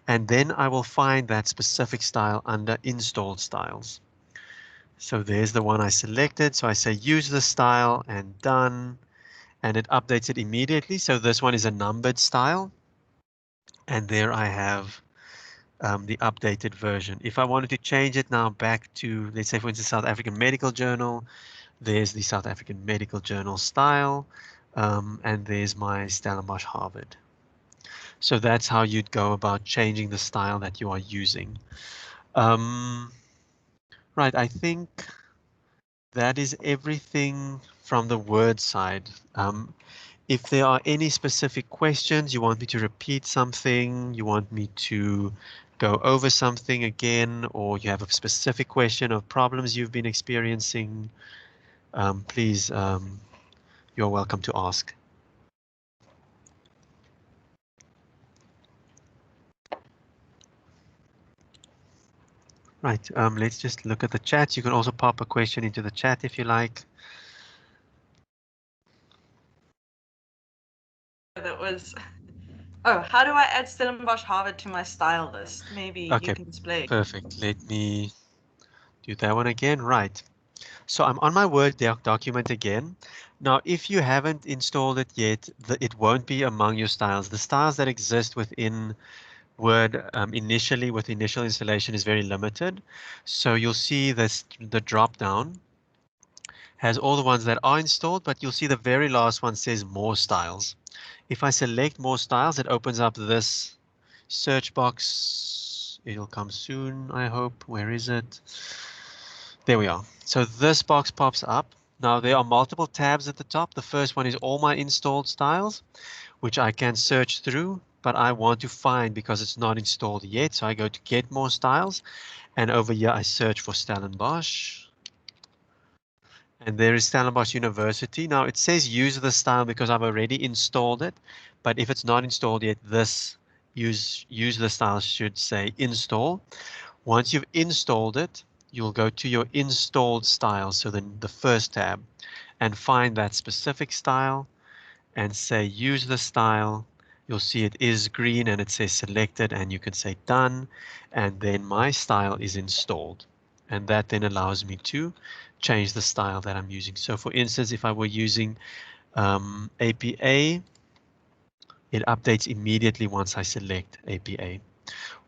Speaker 1: and then I will find that specific style under installed styles. So there's the one I selected. So I say use the style and done, and it updates it immediately. So this one is a numbered style, and there I have the updated version. If I wanted to change it now back to, let's say, for instance, South African Medical Journal, there's the South African Medical Journal style, and there's my Stellenbosch Harvard. So that's how you'd go about changing the style that you are using. Right, I think that is everything from the Word side. If there are any specific questions, you want me to repeat something, you want me to go over something again, or you have a specific question of problems you've been experiencing, please, you're welcome to ask. Right, let's just look at the chat. You can also pop a question into the chat if you like.
Speaker 2: That was, oh, how do I add Stellenbosch Harvard to my style list? Maybe
Speaker 1: Okay,
Speaker 2: you can explain.
Speaker 1: Perfect. Let me do that one again. Right. So I'm on my Word document again. Now, if you haven't installed it yet, it won't be among your styles. The styles that exist within Word initially with initial installation is very limited. So you'll see this, the drop down has all the ones that are installed, but you'll see the very last one says more styles. If I select more styles, it opens up this search box. It'll come soon, I hope. Where is it? There we are. So this box pops up. Now there are multiple tabs at the top. The first one is all my installed styles, which I can search through, but I want to find because it's not installed yet. So I go to get more styles, and over here I search for Stellenbosch. And there is Stellenbosch University. Now it says use the style because I've already installed it, but if it's not installed yet, this use the style should say install. Once you've installed it, you'll go to your installed styles, so then the first tab, and find that specific style and say use the style. You'll see it is green and it says selected, and you can say done, and then my style is installed. And that then allows me to change the style that I'm using. So for instance, if I were using APA, it updates immediately once I select APA.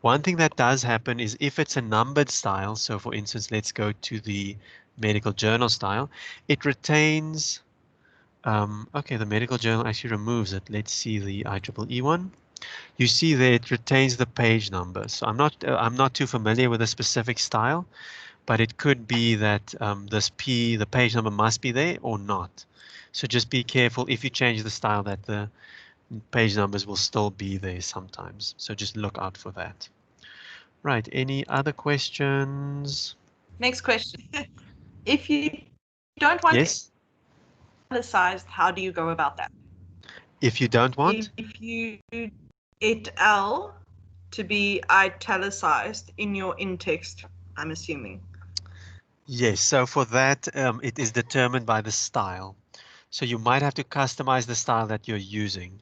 Speaker 1: One thing that does happen is if it's a numbered style, so for instance, let's go to the medical journal style, it retains, okay, the medical journal actually removes it. Let's see the IEEE one. You see that it retains the page number. So I'm not too familiar with a specific style, but it could be that the page number must be there or not. So just be careful if you change the style that the page numbers will still be there sometimes. So just look out for that. Right, any other questions?
Speaker 2: Next question. If you don't want
Speaker 1: Yes.
Speaker 2: italicized, how do you go about that?
Speaker 1: If you don't want?
Speaker 2: If you it L to be italicized in your in-text, I'm assuming.
Speaker 1: Yes, so for that, it is determined by the style. So you might have to customize the style that you're using.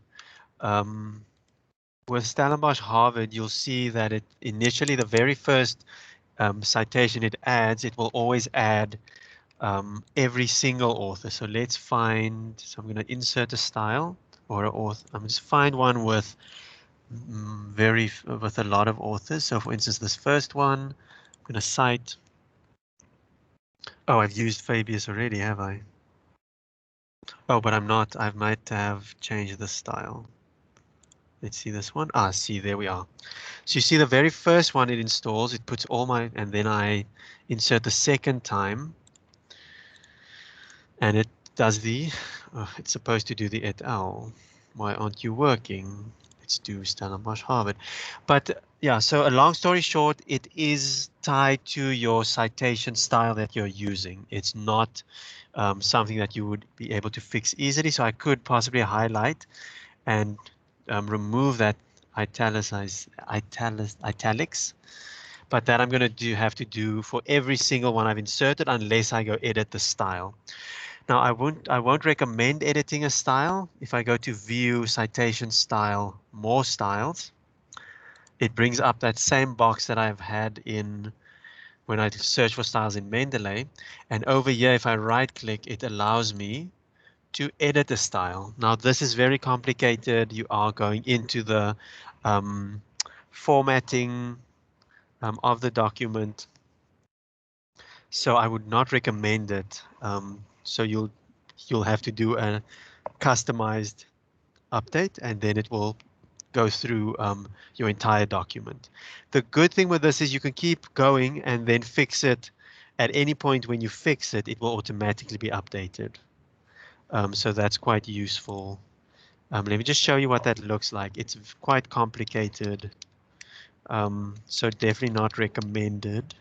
Speaker 1: With Stellenbosch Harvard, you'll see that it initially, the very first citation it adds, it will always add every single author. So let's find, so I'm going to insert a style or an author. I'm just find one with with a lot of authors. So for instance, this first one, I'm going to cite. Oh, I've used Fabius already, have I? Oh, but I'm not. I might have changed the style. Let's see this one. Ah, see, there we are. So you see the very first one it installs, it puts all my, and then I insert the second time. And it does it's supposed to do the et al. Why aren't you working? Let's do Stellenbosch Harvard. But yeah, so a long story short, it is tied to your citation style that you're using. It's not something that you would be able to fix easily. So I could possibly highlight and remove that italics, but that I'm going to have to do for every single one I've inserted unless I go edit the style. Now I won't recommend editing a style. If I go to view citation style, more styles, it brings up that same box that I've had in when I search for styles in Mendeley. And over here, if I right click, it allows me to edit the style. Now this is very complicated. You are going into the formatting of the document. So I would not recommend it. So you'll have to do a customized update, and then it will go through your entire document. The good thing with this is you can keep going and then fix it. At any point when you fix it, it will automatically be updated. So that's quite useful. Let me just show you what that looks like. It's quite complicated. So definitely not recommended.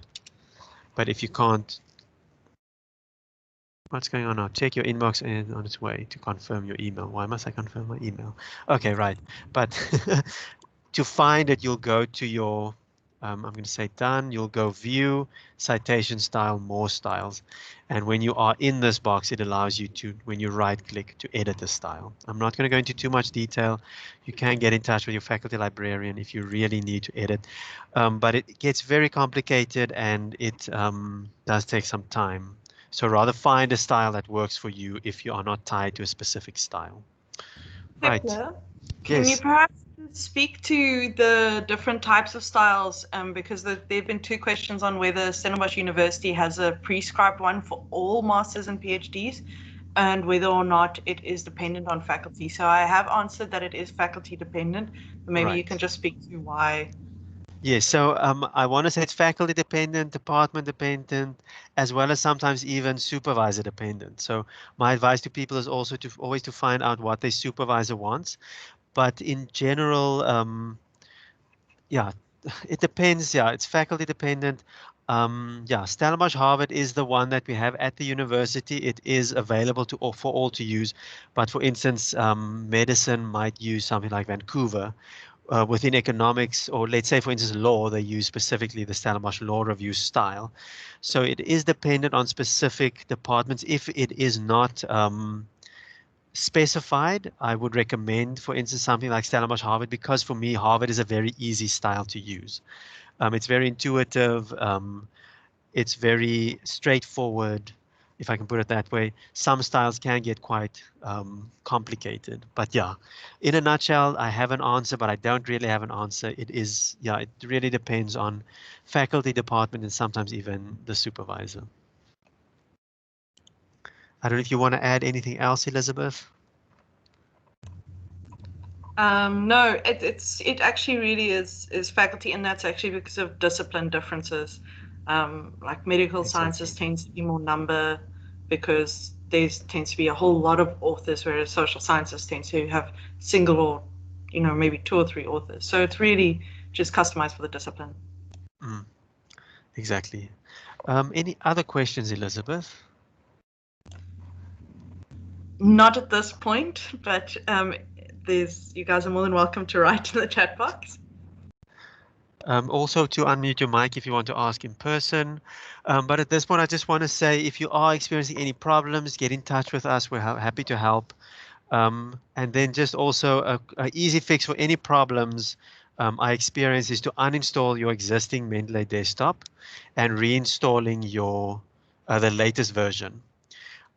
Speaker 1: But if you can't, what's going on now? Check your inbox and on its way to confirm your email. Why must I confirm my email? Okay, right. But to find it, you'll go to your, I'm going to say done. You'll go view, citation style, more styles. And when you are in this box, it allows you to, when you right click, to edit the style. I'm not going to go into too much detail. You can get in touch with your faculty librarian if you really need to edit. But it gets very complicated and it does take some time. So rather find a style that works for you if you are not tied to a specific style. Right.
Speaker 2: Pepler, can you
Speaker 1: Yes.
Speaker 2: perhaps speak to the different types of styles? Because there have been two questions on whether Stellenbosch University has a prescribed one for all masters and PhDs, and whether or not it is dependent on faculty. So I have answered that it is faculty dependent, but maybe you can just speak to why.
Speaker 1: Yes, so I want to say it's faculty dependent, department dependent, as well as sometimes even supervisor dependent. So my advice to people is also to always to find out what their supervisor wants. But in general, yeah, it depends. Yeah, it's faculty dependent. Yeah, Stellenbosch Harvard is the one that we have at the university. It is available to all, for all to use. But for instance, medicine might use something like Vancouver. Within economics, or let's say, for instance, law, they use specifically the Stellenbosch Law Review style. So it is dependent on specific departments. If it is not specified, I would recommend, for instance, something like Stellenbosch Harvard, because for me, Harvard is a very easy style to use. It's very intuitive. It's very straightforward, if I can put it that way. Some styles can get quite complicated, but yeah, in a nutshell, I have an answer, but I don't really have an answer. It is, yeah, it really depends on faculty, department, and sometimes even the supervisor. I don't know if you want to add anything else, Elizabeth.
Speaker 2: No, it actually really is faculty, and that's actually because of discipline differences. Like medical sciences tends to be more number because there tends to be a whole lot of authors, whereas social sciences tends to have single or, maybe two or three authors. So it's really just customized for the discipline.
Speaker 1: Exactly. Any other questions, Elizabeth?
Speaker 2: Not at this point, but you guys are more than welcome to write in the chat box.
Speaker 1: Also to unmute your mic if you want to ask in person. But at this point, I just want to say, if you are experiencing any problems, get in touch with us. We're happy to help. And then just also a easy fix for any problems I experience is to uninstall your existing Mendeley desktop and reinstalling your the latest version.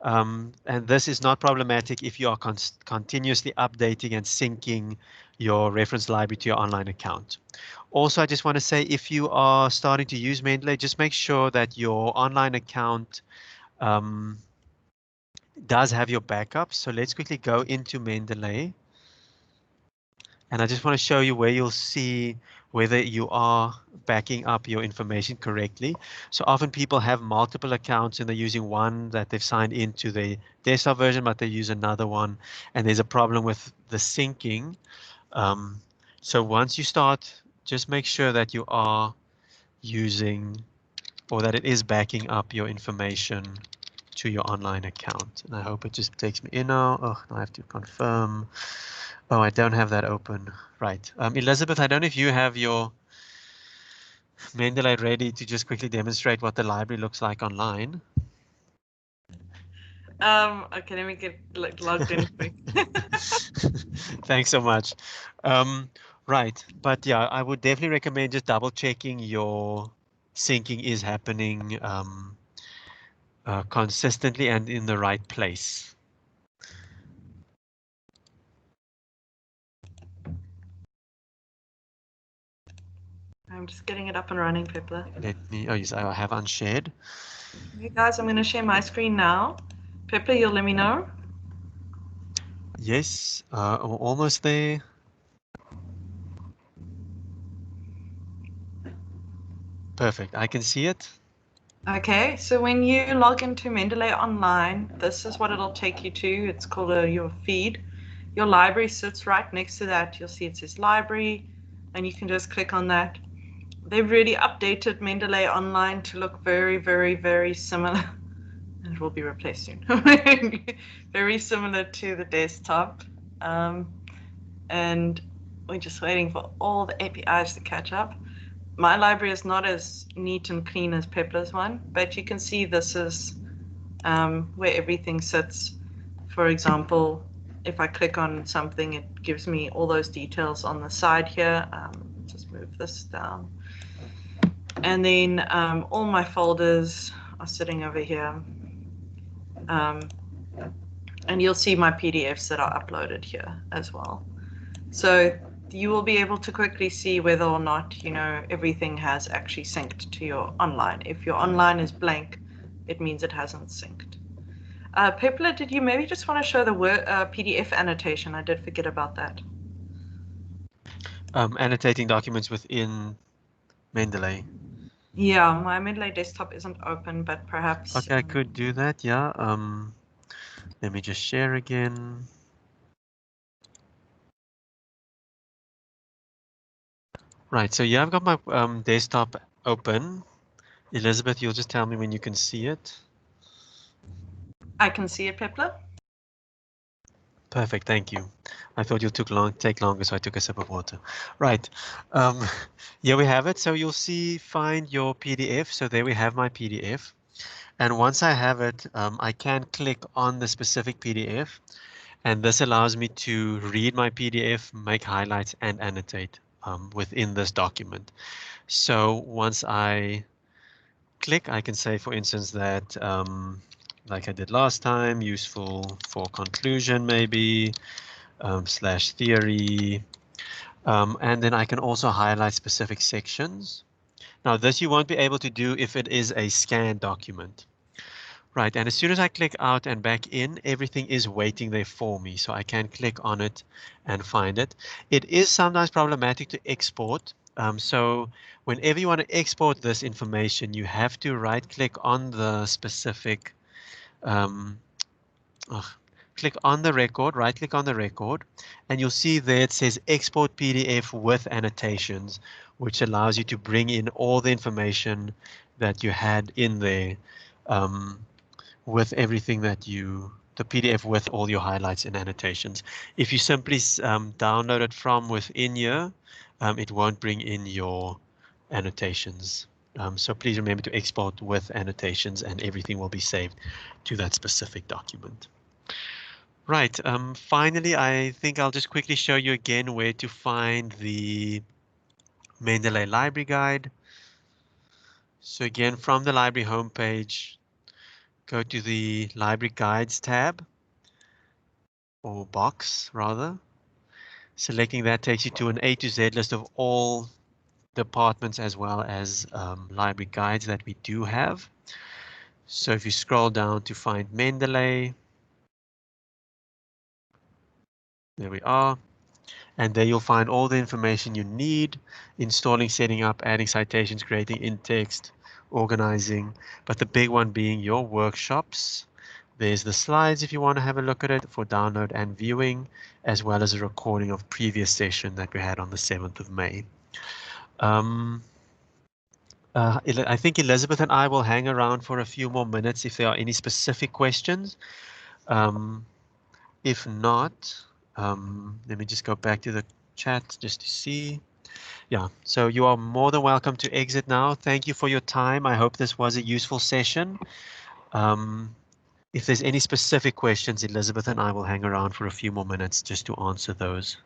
Speaker 1: And this is not problematic if you are continuously updating and syncing your reference library to your online account. Also, I just want to say, if you are starting to use Mendeley, just make sure that your online account does have your backup. So let's quickly go into Mendeley. And I just want to show you where you'll see whether you are backing up your information correctly. So often people have multiple accounts and they're using one that they've signed into the desktop version, but they use another one. And there's a problem with the syncing. So once you start, just make sure that you are using, or that it is backing up your information to your online account. And I hope it just takes me in now. Oh, now I have to confirm. Oh, I don't have that open. Right. Elizabeth, I don't know if you have your Mendeley ready to just quickly demonstrate what the library looks like online.
Speaker 2: Okay, let me get logged in quick.
Speaker 1: Thanks so much. Right, but yeah, I would definitely recommend just double checking your syncing is happening consistently and in the right place.
Speaker 2: I'm just getting it up and running, Pepler.
Speaker 1: Let me, oh yes, I have unshared.
Speaker 2: Okay, guys, I'm going to share my screen now. Pepler, you'll let me know.
Speaker 1: Yes, we're almost there. Perfect, I can see it.
Speaker 2: Okay, so when you log into Mendeley Online, this is what it'll take you to. It's called your feed. Your library sits right next to that. You'll see it says library, and you can just click on that. They've really updated Mendeley Online to look very, very, very similar. It will be replaced soon. Very similar to the desktop. And we're just waiting for all the APIs to catch up. My library is not as neat and clean as Pepler's one, but you can see this is where everything sits. For example, if I click on something, it gives me all those details on the side here. Just move this down. And then all my folders are sitting over here. And you'll see my PDFs that are uploaded here as well. So you will be able to quickly see whether or not, everything has actually synced to your online. If your online is blank, it means it hasn't synced. Pepler, did you maybe just want to show the PDF annotation? I did forget about that.
Speaker 1: Annotating documents within Mendeley.
Speaker 2: Yeah, my Mendeley desktop isn't open, but perhaps...
Speaker 1: Okay, I could do that, yeah. Let me just share again. Right, so yeah, I've got my desktop open. Elizabeth, you'll just tell me when you can see it.
Speaker 2: I can see it, Pepler.
Speaker 1: Perfect, thank you. I thought you'll take longer, so I took a sip of water. Right, here we have it. So you'll see, find your PDF. So there we have my PDF. And once I have it, I can click on the specific PDF. And this allows me to read my PDF, make highlights, and annotate within this document. So once I click, I can say, for instance, that like I did last time, useful for conclusion maybe, / theory. And then I can also highlight specific sections. Now this you won't be able to do if it is a scanned document. Right, and as soon as I click out and back in, everything is waiting there for me. So I can click on it and find it. It is sometimes problematic to export. So whenever you want to export this information, you have to right click on the specific, click on the record, right click on the record, and you'll see there it says export PDF with annotations, which allows you to bring in all the information that you had in there. With everything that the PDF with all your highlights and annotations. If you simply download it from within here, it won't bring in your annotations. So please remember to export with annotations and everything will be saved to that specific document. Right, finally, I think I'll just quickly show you again where to find the Mendeley Library Guide. So again, from the library homepage, go to the Library Guides tab, or box rather. Selecting that takes you to an A to Z list of all departments as well as library guides that we do have. So if you scroll down to find Mendeley, there we are. And there you'll find all the information you need: installing, setting up, adding citations, creating in-text, organizing, but the big one being your workshops. There's the slides if you want to have a look at it for download and viewing, as well as a recording of previous session that we had on the 7th of May. I think Elizabeth and I will hang around for a few more minutes if there are any specific questions. If not, let me just go back to the chat just to see. Yeah, so you are more than welcome to exit now. Thank you for your time. I hope this was a useful session. If there's any specific questions, Elizabeth and I will hang around for a few more minutes just to answer those.